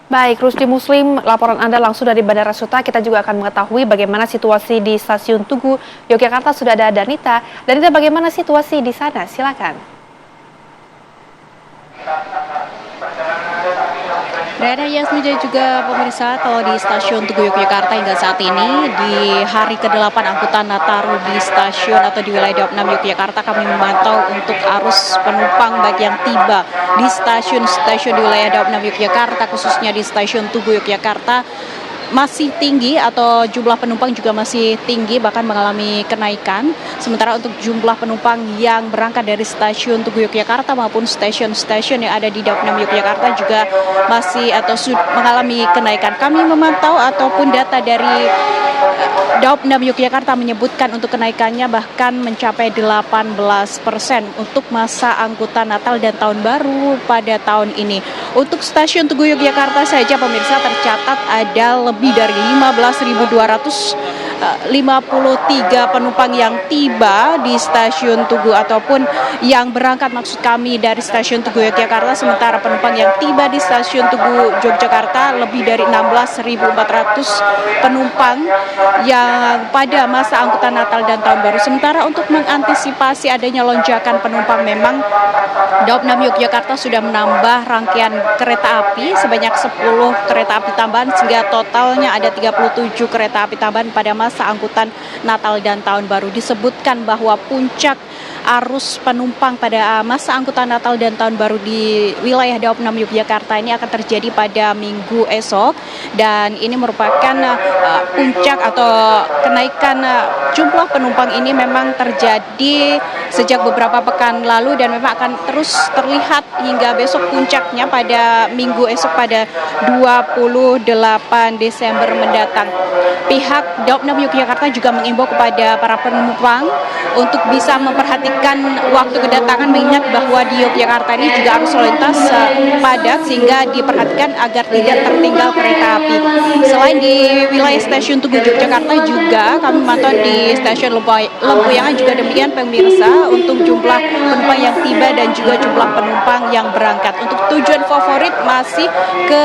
Baik, Rusdi Muslim, laporan Anda langsung dari Bandara Suta. Kita juga akan mengetahui bagaimana situasi di Stasiun Tugu, Yogyakarta. Sudah ada Danita. Danita, bagaimana situasi di sana? Silakan. Rena, Yasmin dan juga pemirsa, kalau di Stasiun Tugu Yogyakarta hingga saat ini di hari ke-8 angkutan Nataru di stasiun atau di wilayah Daup 6 Yogyakarta, kami memantau untuk arus penumpang bagi yang tiba di stasiun-stasiun di wilayah Daup 6 Yogyakarta, khususnya di Stasiun Tugu Yogyakarta, masih tinggi atau jumlah penumpang juga masih tinggi, bahkan mengalami kenaikan. Sementara untuk jumlah penumpang yang berangkat dari Stasiun Tugu Yogyakarta maupun stasiun-stasiun yang ada di Daup 6 Yogyakarta juga masih atau mengalami kenaikan. Kami memantau ataupun data dari Daup 6 Yogyakarta menyebutkan untuk kenaikannya bahkan mencapai 18% untuk masa angkutan Natal dan Tahun Baru pada tahun ini. Untuk Stasiun Tugu Yogyakarta saja pemirsa tercatat ada lebih dari 15.253 penumpang yang tiba di Stasiun Tugu ataupun yang berangkat, maksud kami, dari Stasiun Tugu Yogyakarta. Sementara penumpang yang tiba di Stasiun Tugu Yogyakarta lebih dari 16.400 penumpang yang pada masa angkutan Natal dan Tahun Baru. Sementara untuk mengantisipasi adanya lonjakan penumpang, memang Daup 6 Yogyakarta sudah menambah rangkaian kereta api sebanyak 10 kereta api tambahan, sehingga totalnya ada 37 kereta api tambahan pada masa angkutan Natal dan Tahun Baru. Disebutkan bahwa puncak arus penumpang pada masa angkutan Natal dan Tahun Baru di wilayah Daup 6 Yogyakarta ini akan terjadi pada Minggu esok, dan ini merupakan puncak atau kenaikan jumlah penumpang ini memang terjadi sejak beberapa pekan lalu dan memang akan terus terlihat hingga besok puncaknya pada Minggu esok pada 28 Desember mendatang. Pihak Daup 6 Yogyakarta juga mengimbau kepada para penumpang untuk bisa memperhatikan waktu kedatangan, mengingat bahwa di Yogyakarta ini juga arus lalu lintas padat, sehingga diperhatikan agar tidak tertinggal kereta api. Selain di wilayah Stasiun Tugu Yogyakarta, juga kami memantau di Stasiun Lempuyangan juga demikian pemirsa, untuk jumlah penumpang yang tiba dan juga jumlah penumpang yang berangkat. Untuk tujuan favorit masih ke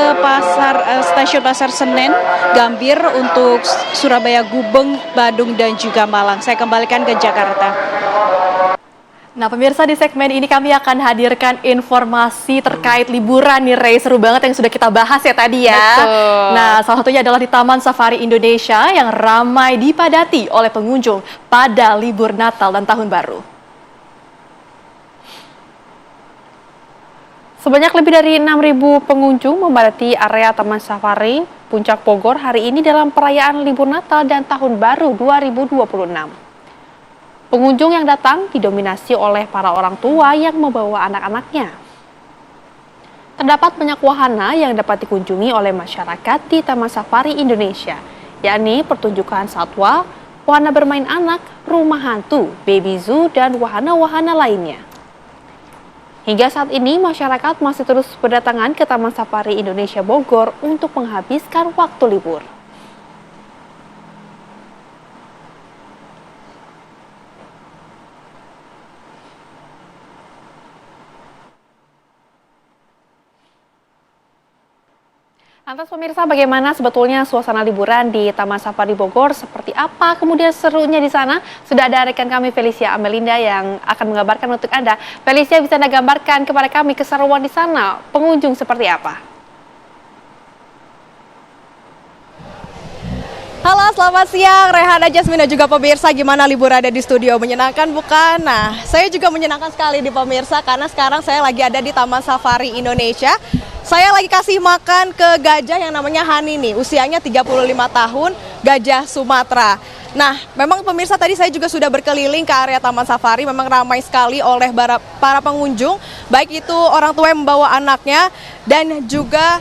Stasiun Pasar Senen, Gambir, untuk Surabaya, Gubeng, Bandung, dan juga Malang. Saya kembalikan ke Jakarta. Nah pemirsa, di segmen ini kami akan hadirkan informasi terkait liburan nih, Ray. Seru banget yang sudah kita bahas ya tadi ya. Betul. Nah salah satunya adalah di Taman Safari Indonesia yang ramai dipadati oleh pengunjung pada libur Natal dan Tahun Baru. Sebanyak lebih dari 6.000 pengunjung memadati area Taman Safari Puncak Bogor hari ini dalam perayaan libur Natal dan Tahun Baru 2026. Pengunjung yang datang didominasi oleh para orang tua yang membawa anak-anaknya. Terdapat banyak wahana yang dapat dikunjungi oleh masyarakat di Taman Safari Indonesia, yakni pertunjukan satwa, wahana bermain anak, rumah hantu, baby zoo, dan wahana-wahana lainnya. Hingga saat ini, masyarakat masih terus berdatangan ke Taman Safari Indonesia Bogor untuk menghabiskan waktu libur. Lantas pemirsa, bagaimana sebetulnya suasana liburan di Taman Safari Bogor? Seperti apa kemudian serunya di sana? Sudah ada rekan kami Felicia Amelinda yang akan mengabarkan untuk Anda. Felicia, bisa Anda gambarkan kepada kami keseruan di sana? Pengunjung seperti apa? Halo, selamat siang Rehana, Jasmine dan juga pemirsa. Gimana libur ada di studio? Menyenangkan bukan? Nah, saya juga menyenangkan sekali di pemirsa karena sekarang saya lagi ada di Taman Safari Indonesia. Saya lagi kasih makan ke gajah yang namanya Hani nih, usianya 35 tahun, gajah Sumatera. Nah, memang pemirsa tadi saya juga sudah berkeliling ke area Taman Safari, memang ramai sekali oleh para pengunjung, baik itu orang tua yang membawa anaknya dan juga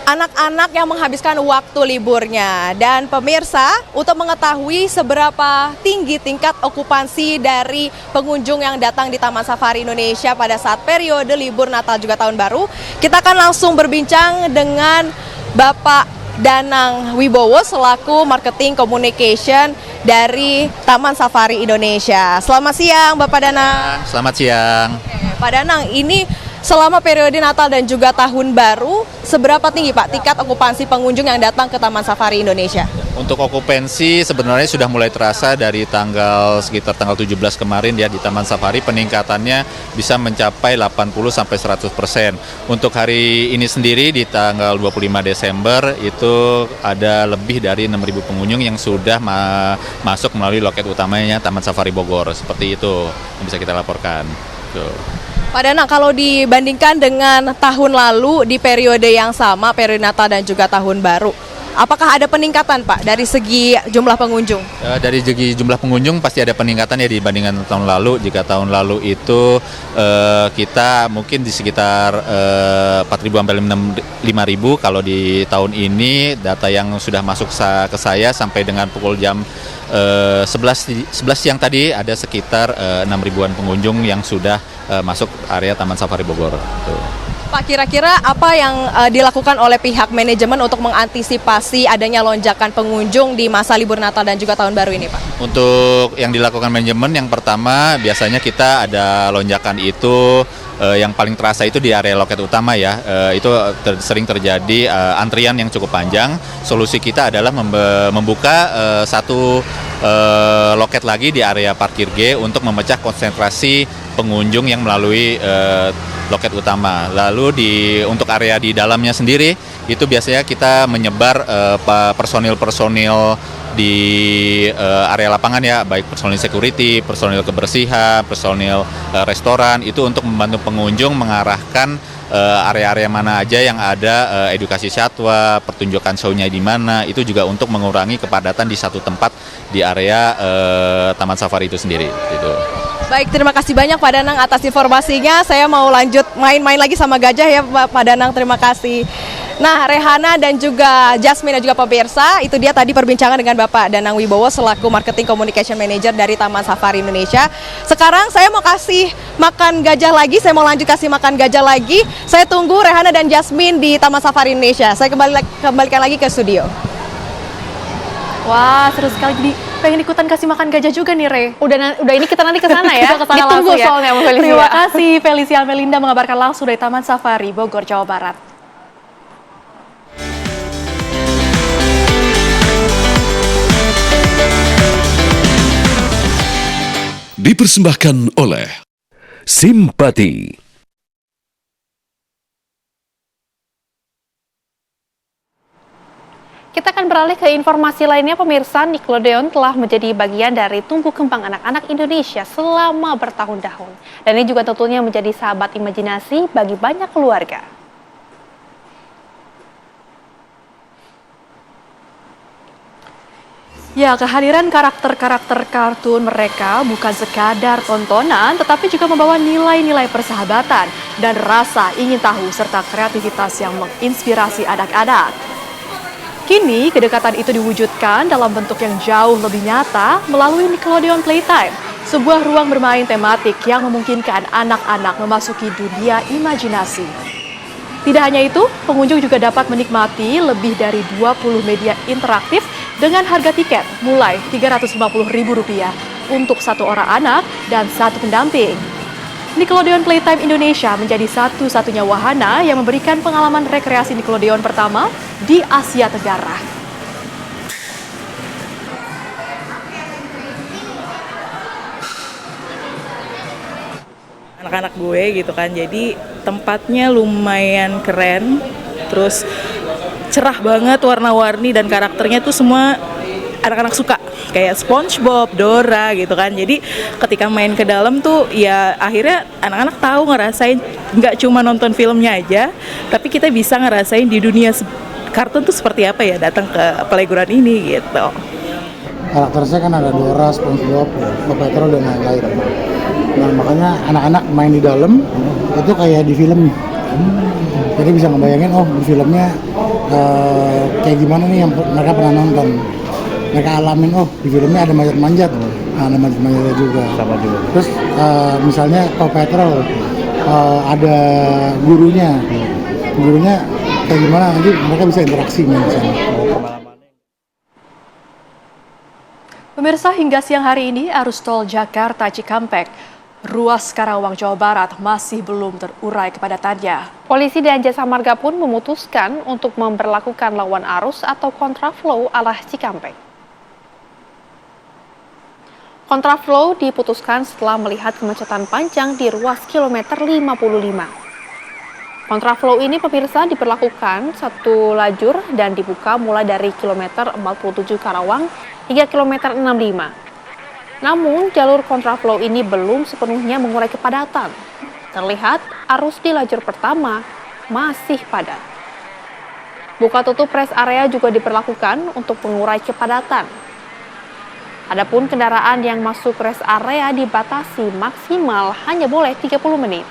anak-anak yang menghabiskan waktu liburnya. Dan pemirsa, untuk mengetahui seberapa tinggi tingkat okupansi dari pengunjung yang datang di Taman Safari Indonesia pada saat periode libur Natal juga Tahun Baru, kita akan langsung berbincang dengan Bapak Danang Wibowo selaku Marketing Communication dari Taman Safari Indonesia. Selamat siang Bapak Danang. Selamat siang. Pak Danang, ini selama periode Natal dan juga Tahun Baru, seberapa tinggi Pak tingkat okupansi pengunjung yang datang ke Taman Safari Indonesia? Untuk okupansi sebenarnya sudah mulai terasa dari sekitar tanggal 17 kemarin ya di Taman Safari, peningkatannya bisa mencapai 80-100%. Untuk hari ini sendiri di tanggal 25 Desember itu ada lebih dari 6.000 pengunjung yang sudah masuk melalui loket utamanya Taman Safari Bogor. Seperti itu yang bisa kita laporkan. Pak Danang, kalau dibandingkan dengan tahun lalu di periode yang sama, periode Natal dan juga Tahun Baru, apakah ada peningkatan Pak dari segi jumlah pengunjung? Dari segi jumlah pengunjung pasti ada peningkatan ya dibandingkan tahun lalu. Jika tahun lalu itu kita mungkin di sekitar 4.000 sampai 5.000, kalau di tahun ini data yang sudah masuk ke saya sampai dengan pukul jam 11 siang tadi ada sekitar 6.000-an pengunjung yang sudah masuk area Taman Safari Bogor. Tuh. Pak, kira-kira apa yang dilakukan oleh pihak manajemen untuk mengantisipasi adanya lonjakan pengunjung di masa libur Natal dan juga Tahun Baru ini, Pak? Untuk yang dilakukan manajemen, yang pertama biasanya kita ada lonjakan itu yang paling terasa itu di area loket utama ya. Itu sering terjadi antrian yang cukup panjang. Solusi kita adalah membuka satu loket lagi di area parkir G untuk memecah konsentrasi pengunjung yang melalui loket utama. Lalu untuk area di dalamnya sendiri itu biasanya kita menyebar personil-personil di area lapangan ya, baik personil security, personil kebersihan, personil restoran, itu untuk membantu pengunjung mengarahkan area-area mana aja yang ada edukasi satwa, pertunjukan show-nya di mana, itu juga untuk mengurangi kepadatan di satu tempat di area Taman Safari itu sendiri. Gitu. Baik, terima kasih banyak Pak Danang atas informasinya. Saya mau lanjut main-main lagi sama gajah ya Pak Danang, terima kasih. Nah, Rehana dan juga Jasmine dan juga pemirsa, itu dia tadi perbincangan dengan Bapak Danang Wibowo selaku Marketing Communication Manager dari Taman Safari Indonesia. Sekarang saya mau kasih makan gajah lagi, saya mau lanjut kasih makan gajah lagi. Saya tunggu Rehana dan Jasmine di Taman Safari Indonesia. Saya kembalikan lagi ke studio. Wah, seru sekali. Jadi pengen ikutan kasih makan gajah juga nih, Re. Udah ini kita nanti ke sana ya. Kita kesana Ditunggu langsung ya. soalnya sama Felicia. Terima kasih Felicia Melinda mengabarkan langsung dari Taman Safari Bogor, Jawa Barat. Dipersembahkan oleh Simpati. Kita akan beralih ke informasi lainnya, pemirsa. Nickelodeon telah menjadi bagian dari tumbuh kembang anak-anak Indonesia selama bertahun-tahun. Dan ini juga tentunya menjadi sahabat imajinasi bagi banyak keluarga. Ya, kehadiran karakter-karakter kartun mereka bukan sekadar tontonan, tetapi juga membawa nilai-nilai persahabatan dan rasa ingin tahu serta kreativitas yang menginspirasi anak-anak. Kini, kedekatan itu diwujudkan dalam bentuk yang jauh lebih nyata melalui Nickelodeon Playtime, sebuah ruang bermain tematik yang memungkinkan anak-anak memasuki dunia imajinasi. Tidak hanya itu, pengunjung juga dapat menikmati lebih dari 20 media interaktif dengan harga tiket mulai Rp350.000 untuk satu orang anak dan satu pendamping. Nickelodeon Playtime Indonesia menjadi satu-satunya wahana yang memberikan pengalaman rekreasi Nickelodeon pertama di Asia Tenggara. Anak-anak gue gitu kan, jadi tempatnya lumayan keren, terus cerah banget, warna-warni, dan karakternya tuh semua anak-anak suka, kayak SpongeBob, Dora gitu kan. Jadi ketika main ke dalam tuh ya akhirnya anak-anak tahu ngerasain nggak cuma nonton filmnya aja, tapi kita bisa ngerasain di dunia kartun tuh seperti apa ya datang ke playground ini gitu. Karakternya kan ada Dora, SpongeBob, Paw Patrol dan lain-lain. Nah makanya anak-anak main di dalam itu kayak di film. Jadi bisa ngebayangin di filmnya kayak gimana nih yang mereka pernah nonton. Mereka alamin, di filmnya ada manjat-manjat, ada manjat-manjatnya juga. Sama juga. Terus misalnya Paw Patrol ada gurunya kayak gimana, nanti mereka bisa interaksi di sana. Pemirsa, hingga siang hari ini arus tol Jakarta Cikampek, ruas Karawang, Jawa Barat masih belum terurai kepadatannya. Polisi dan Jasa Marga pun memutuskan untuk memberlakukan lawan arus atau kontraflow arah Cikampek. Kontraflow diputuskan setelah melihat kemacetan panjang di ruas kilometer 55. Kontraflow ini pemirsa diberlakukan satu lajur dan dibuka mulai dari kilometer 47 Karawang hingga kilometer 65. Namun jalur kontraflow ini belum sepenuhnya mengurai kepadatan. Terlihat arus di lajur pertama masih padat. Buka tutup rest area juga diberlakukan untuk mengurai kepadatan. Adapun kendaraan yang masuk rest area dibatasi maksimal hanya boleh 30 menit.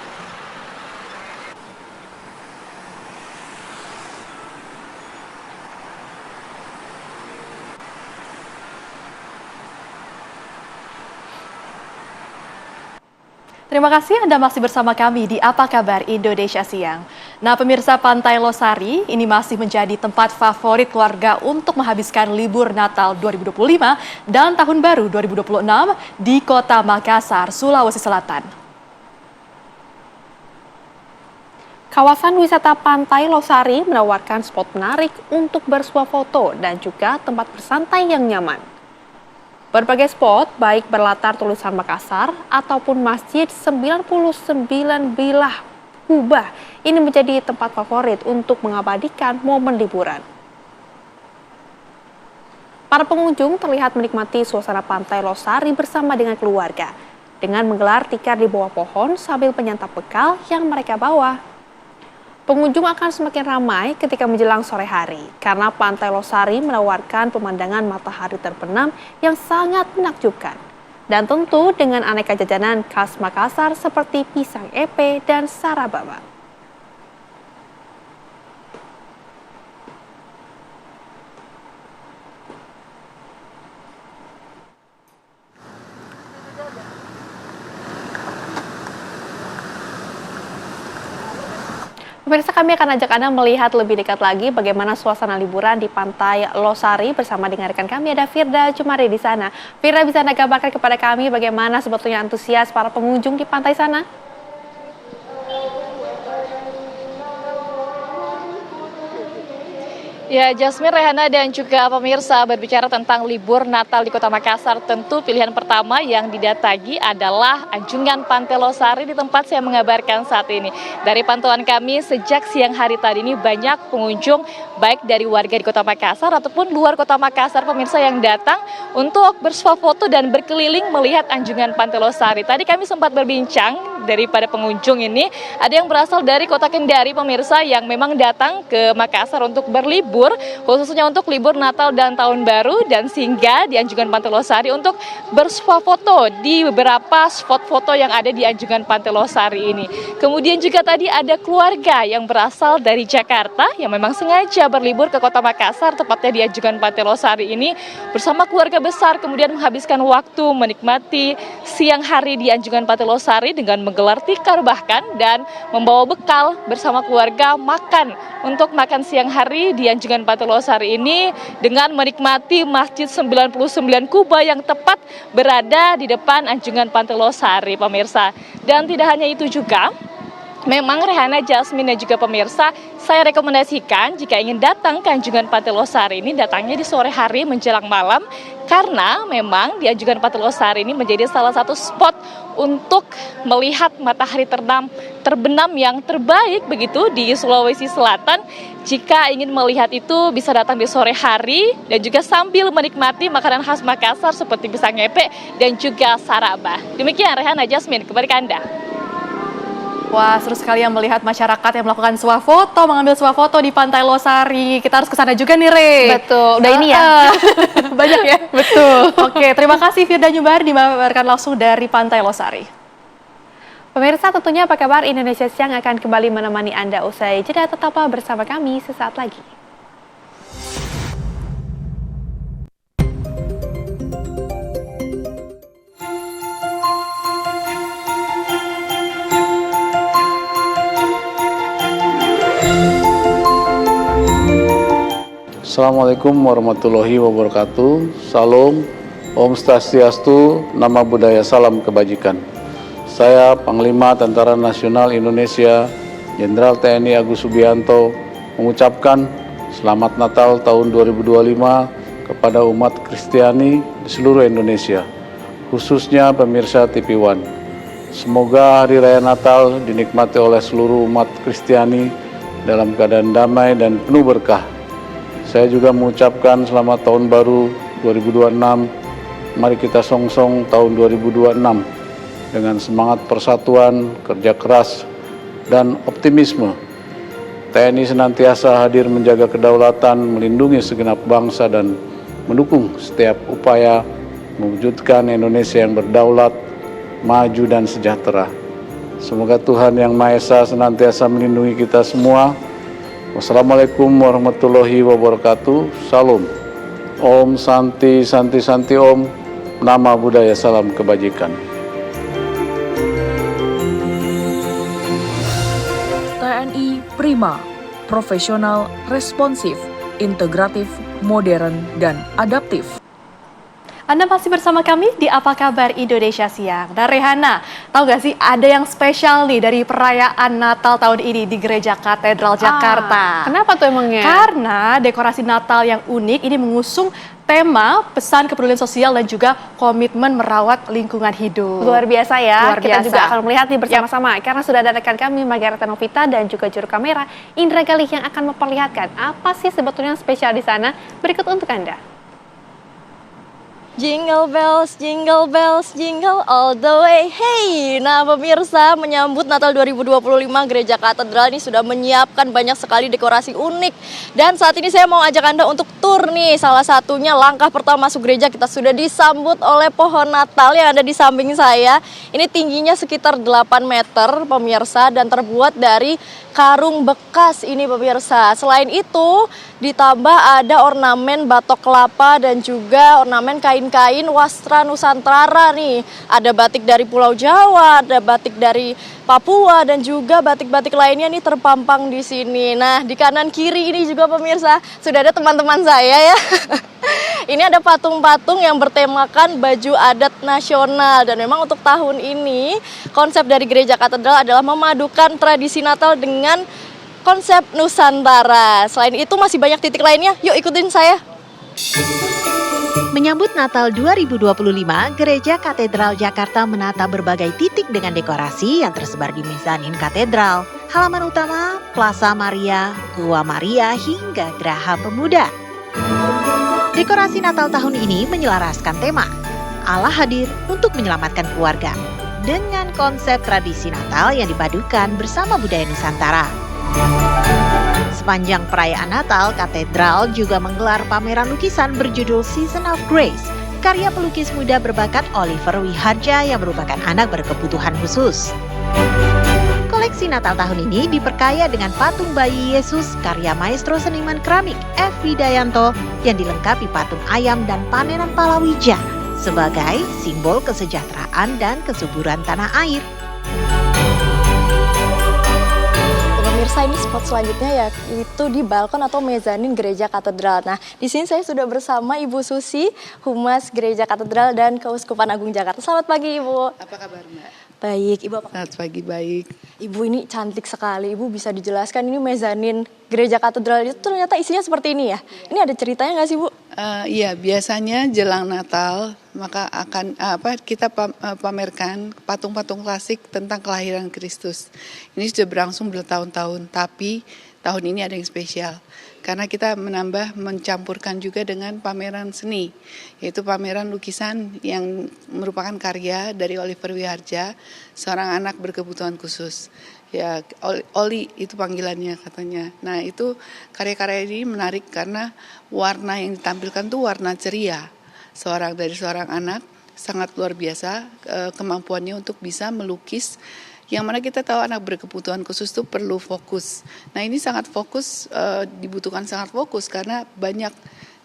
Terima kasih Anda masih bersama kami di Apa Kabar Indonesia Siang. Nah pemirsa, Pantai Losari ini masih menjadi tempat favorit keluarga untuk menghabiskan libur Natal 2025 dan Tahun Baru 2026 di Kota Makassar, Sulawesi Selatan. Kawasan wisata Pantai Losari menawarkan spot menarik untuk bersuah foto dan juga tempat bersantai yang nyaman. Berbagai spot, baik berlatar tulisan Makassar ataupun Masjid 99 Bilah Kubah, ini menjadi tempat favorit untuk mengabadikan momen liburan. Para pengunjung terlihat menikmati suasana Pantai Losari bersama dengan keluarga, dengan menggelar tikar di bawah pohon sambil menyantap bekal yang mereka bawa. Pengunjung akan semakin ramai ketika menjelang sore hari, karena Pantai Losari menawarkan pemandangan matahari terbenam yang sangat menakjubkan. Dan tentu dengan aneka jajanan khas Makassar seperti pisang epe dan sarababa. Pemirsa, kami akan ajak Anda melihat lebih dekat lagi bagaimana suasana liburan di Pantai Losari bersama dengan rekan kami ada Firda Jumari di sana. Firda, bisa Anda gambarkan kepada kami bagaimana sebetulnya antusias para pengunjung di pantai sana? Ya, Jasmine, Rehana, dan juga pemirsa, berbicara tentang libur Natal di Kota Makassar, tentu pilihan pertama yang didatangi adalah Anjungan Pantai Losari di tempat saya mengabarkan saat ini. Dari pantauan kami, sejak siang hari tadi ini banyak pengunjung, baik dari warga di Kota Makassar ataupun luar Kota Makassar, pemirsa, yang datang untuk bersuah foto dan berkeliling melihat Anjungan Pantai Losari. Tadi kami sempat berbincang daripada pengunjung ini, ada yang berasal dari Kota Kendari, pemirsa, yang memang datang ke Makassar untuk berlibur, khususnya untuk libur Natal dan Tahun Baru, dan singgah di Anjungan Pantai Losari untuk bersuah foto di beberapa spot foto yang ada di Anjungan Pantai Losari ini. Kemudian juga tadi ada keluarga yang berasal dari Jakarta yang memang sengaja berlibur ke Kota Makassar, tepatnya di Anjungan Pantai Losari ini, bersama keluarga besar kemudian menghabiskan waktu menikmati siang hari di Anjungan Pantai Losari dengan menggelar tikar bahkan, dan membawa bekal bersama keluarga untuk makan siang hari di Anjungan Anjungan Pantai Losari ini dengan menikmati Masjid 99 Kuba yang tepat berada di depan Anjungan Pantai Losari, pemirsa. Dan tidak hanya itu juga, memang Rehana, Jasmine, dan juga pemirsa, saya rekomendasikan jika ingin datang ke Anjungan Pantai Losari ini, datangnya di sore hari menjelang malam, karena memang di Anjungan Pantai Losari ini menjadi salah satu spot untuk melihat matahari terbenam yang terbaik begitu di Sulawesi Selatan. Jika ingin melihat itu bisa datang di sore hari dan juga sambil menikmati makanan khas Makassar seperti pisang ngepek dan juga saraba. Demikian Rehana, Jasmine, kembali ke Anda. Wah, seru sekali yang melihat masyarakat yang melakukan swafoto, mengambil swafoto di Pantai Losari. Kita harus ke sana juga nih, Re. Betul, udah ini ya. Banyak ya? Betul. Oke, terima kasih Firda Nyubar dimabarkan langsung dari Pantai Losari. Pemirsa, tentunya apa kabar? Indonesia Siang akan kembali menemani Anda usai jeda. Tetaplah bersama kami sesaat lagi. Assalamualaikum warahmatullahi wabarakatuh. Salam, Om Swastiastu, Nama Budaya, Salam Kebajikan. Saya Panglima Tentara Nasional Indonesia, Jenderal TNI Agus Subianto, mengucapkan Selamat Natal tahun 2025 kepada umat Kristiani di seluruh Indonesia, khususnya pemirsa TV One. Semoga Hari Raya Natal dinikmati oleh seluruh umat Kristiani dalam keadaan damai dan penuh berkah. Saya juga mengucapkan selamat tahun baru 2026. Mari kita songsong tahun 2026 dengan semangat persatuan, kerja keras, dan optimisme. TNI senantiasa hadir menjaga kedaulatan, melindungi segenap bangsa, dan mendukung setiap upaya mewujudkan Indonesia yang berdaulat, maju, dan sejahtera. Semoga Tuhan Yang Maha Esa senantiasa melindungi kita semua. Wassalamualaikum warahmatullahi wabarakatuh. Salam. Om Santi Santi Santi Om. Nama Budaya, Salam Kebajikan. TNI Prima, profesional, responsif, integratif, modern, dan adaptif. Anda masih bersama kami di Apa Kabar Indonesia Siang. Dan Rehana, tahu gak sih ada yang spesial nih dari perayaan Natal tahun ini di Gereja Katedral Jakarta. Kenapa tuh emangnya? Karena dekorasi Natal yang unik ini mengusung tema pesan kepedulian sosial dan juga komitmen merawat lingkungan hidup. Luar biasa ya. Luar Kita biasa. juga akan melihat nih bersama-sama. Karena sudah ada rekan kami Margareta Novita dan juga juru kamera Indra Galih yang akan memperlihatkan apa sih sebetulnya yang spesial di sana. Berikut untuk Anda. Jingle bells, jingle all the way. Hey, nah pemirsa, menyambut Natal 2025 Gereja Katedral ini sudah menyiapkan banyak sekali dekorasi unik. Dan saat ini saya mau ajak Anda untuk tur nih. Salah satunya langkah pertama masuk gereja kita sudah disambut oleh pohon Natal yang ada di samping saya. Ini tingginya sekitar 8 meter pemirsa dan terbuat dari karung bekas ini pemirsa. Selain itu ditambah ada ornamen batok kelapa dan juga ornamen kain-kain wastra Nusantara nih. Ada batik dari Pulau Jawa, ada batik dari Papua dan juga batik-batik lainnya nih terpampang di sini. Nah, di kanan kiri ini juga pemirsa sudah ada teman-teman saya ya. Ini ada patung-patung yang bertemakan baju adat nasional dan memang untuk tahun ini konsep dari Gereja Katedral adalah memadukan tradisi Natal dengan konsep Nusantara. Selain itu masih banyak titik lainnya. Yuk ikutin saya. Menyambut Natal 2025, Gereja Katedral Jakarta menata berbagai titik dengan dekorasi yang tersebar di mezanin katedral, halaman utama, Plaza Maria, Gua Maria, hingga Geraha Pemuda. Dekorasi Natal tahun ini menyelaraskan tema Allah hadir untuk menyelamatkan keluarga dengan konsep tradisi Natal yang dipadukan bersama budaya Nusantara. Sepanjang perayaan Natal, katedral juga menggelar pameran lukisan berjudul Season of Grace, karya pelukis muda berbakat Oliver Wiharja yang merupakan anak berkebutuhan khusus. Koleksi Natal tahun ini diperkaya dengan patung bayi Yesus karya maestro seniman keramik F. Widayanto yang dilengkapi patung ayam dan panenan palawija sebagai simbol kesejahteraan dan kesuburan tanah air. Pemirsa pemirsa, ini spot selanjutnya yaitu di balkon atau mezanin Gereja Katedral. Nah, di sini saya sudah bersama Ibu Susi, Humas Gereja Katedral dan Keuskupan Agung Jakarta. Selamat pagi, Ibu. Apa kabar, Mbak? Baik, Ibu apa? Selamat pagi, baik. Ibu, ini cantik sekali. Ibu bisa dijelaskan ini mezanin Gereja Katedral itu ternyata isinya seperti ini ya? Ini ada ceritanya nggak sih, Bu? Iya, biasanya jelang Natal maka akan kita pamerkan patung-patung klasik tentang kelahiran Kristus. Ini sudah berlangsung bertahun-tahun, tapi tahun ini ada yang spesial karena kita mencampurkan juga dengan pameran seni, yaitu pameran lukisan yang merupakan karya dari Oliver Wiharja, seorang anak berkebutuhan khusus. Ya, Oli itu panggilannya katanya. Nah, itu karya-karya ini menarik karena warna yang ditampilkan tuh warna ceria. Dari seorang anak sangat luar biasa kemampuannya untuk bisa melukis, yang mana kita tahu anak berkebutuhan khusus itu perlu fokus. Nah, ini sangat fokus, dibutuhkan sangat fokus karena banyak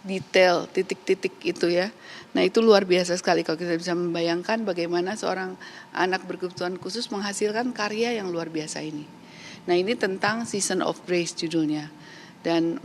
detail, titik-titik itu ya. Nah, itu luar biasa sekali kalau kita bisa membayangkan bagaimana seorang anak berkebutuhan khusus menghasilkan karya yang luar biasa ini. Nah, ini tentang Season of Grace judulnya. Dan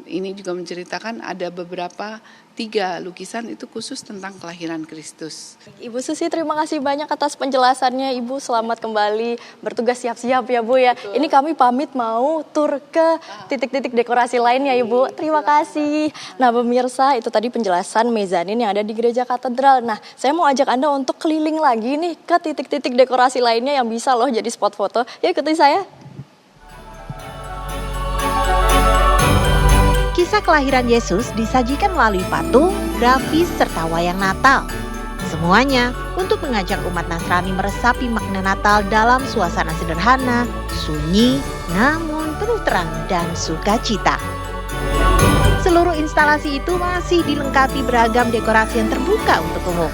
ini juga menceritakan ada beberapa 3 lukisan itu khusus tentang kelahiran Kristus. Ibu Susi, terima kasih banyak atas penjelasannya. Ibu selamat kembali bertugas, siap-siap ya, Bu ya. Betul. Ini kami pamit mau tur ke titik-titik dekorasi lainnya, Ibu. Terima kasih. Nah, pemirsa, itu tadi penjelasan mezanin yang ada di Gereja Katedral. Nah, saya mau ajak Anda untuk keliling lagi nih ke titik-titik dekorasi lainnya yang bisa loh jadi spot foto. Yuk ikuti saya. Kisah kelahiran Yesus disajikan melalui patung, grafis, serta wayang Natal. Semuanya untuk mengajak umat Nasrani meresapi makna Natal dalam suasana sederhana, sunyi, namun penuh terang dan sukacita. Seluruh instalasi itu masih dilengkapi beragam dekorasi yang terbuka untuk umum.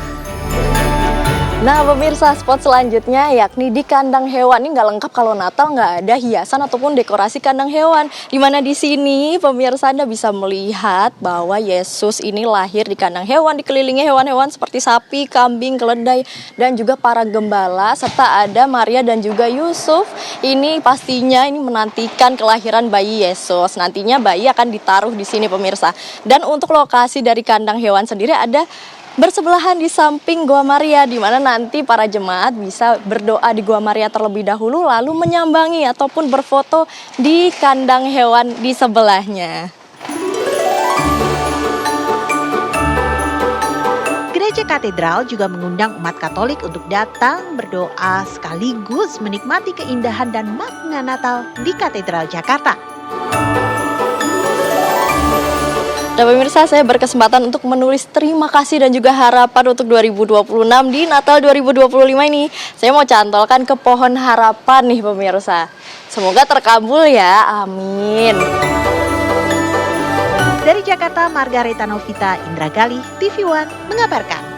Nah, pemirsa, spot selanjutnya yakni di kandang hewan. Ini nggak lengkap kalau Natal nggak ada hiasan ataupun dekorasi kandang hewan. Dimana di sini pemirsa Anda bisa melihat bahwa Yesus ini lahir di kandang hewan, dikelilingi hewan-hewan seperti sapi, kambing, keledai, dan juga para gembala, serta ada Maria dan juga Yusuf. Ini pastinya ini menantikan kelahiran bayi Yesus. Nantinya bayi akan ditaruh di sini, pemirsa. Dan untuk lokasi dari kandang hewan sendiri ada bersebelahan di samping Gua Maria, di mana nanti para jemaat bisa berdoa di Gua Maria terlebih dahulu, lalu menyambangi ataupun berfoto di kandang hewan di sebelahnya. Gereja Katedral juga mengundang umat Katolik untuk datang berdoa sekaligus menikmati keindahan dan makna Natal di Katedral Jakarta. Dan pemirsa, saya berkesempatan untuk menulis terima kasih dan juga harapan untuk 2026 di Natal 2025 ini. Saya mau cantolkan ke pohon harapan nih, pemirsa. Semoga terkabul ya, amin. Dari Jakarta, Margareta Novita, Indra Galih, TV One mengabarkan.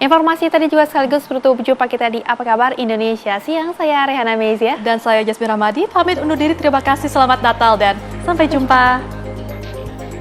Informasi tadi juga sekaligus menutup jumpa kita di Apa Kabar Indonesia Siang. Saya Rehana Mezia. Dan saya Jasmine Ramadi, pamit undur diri. Terima kasih, selamat Natal dan sampai jumpa.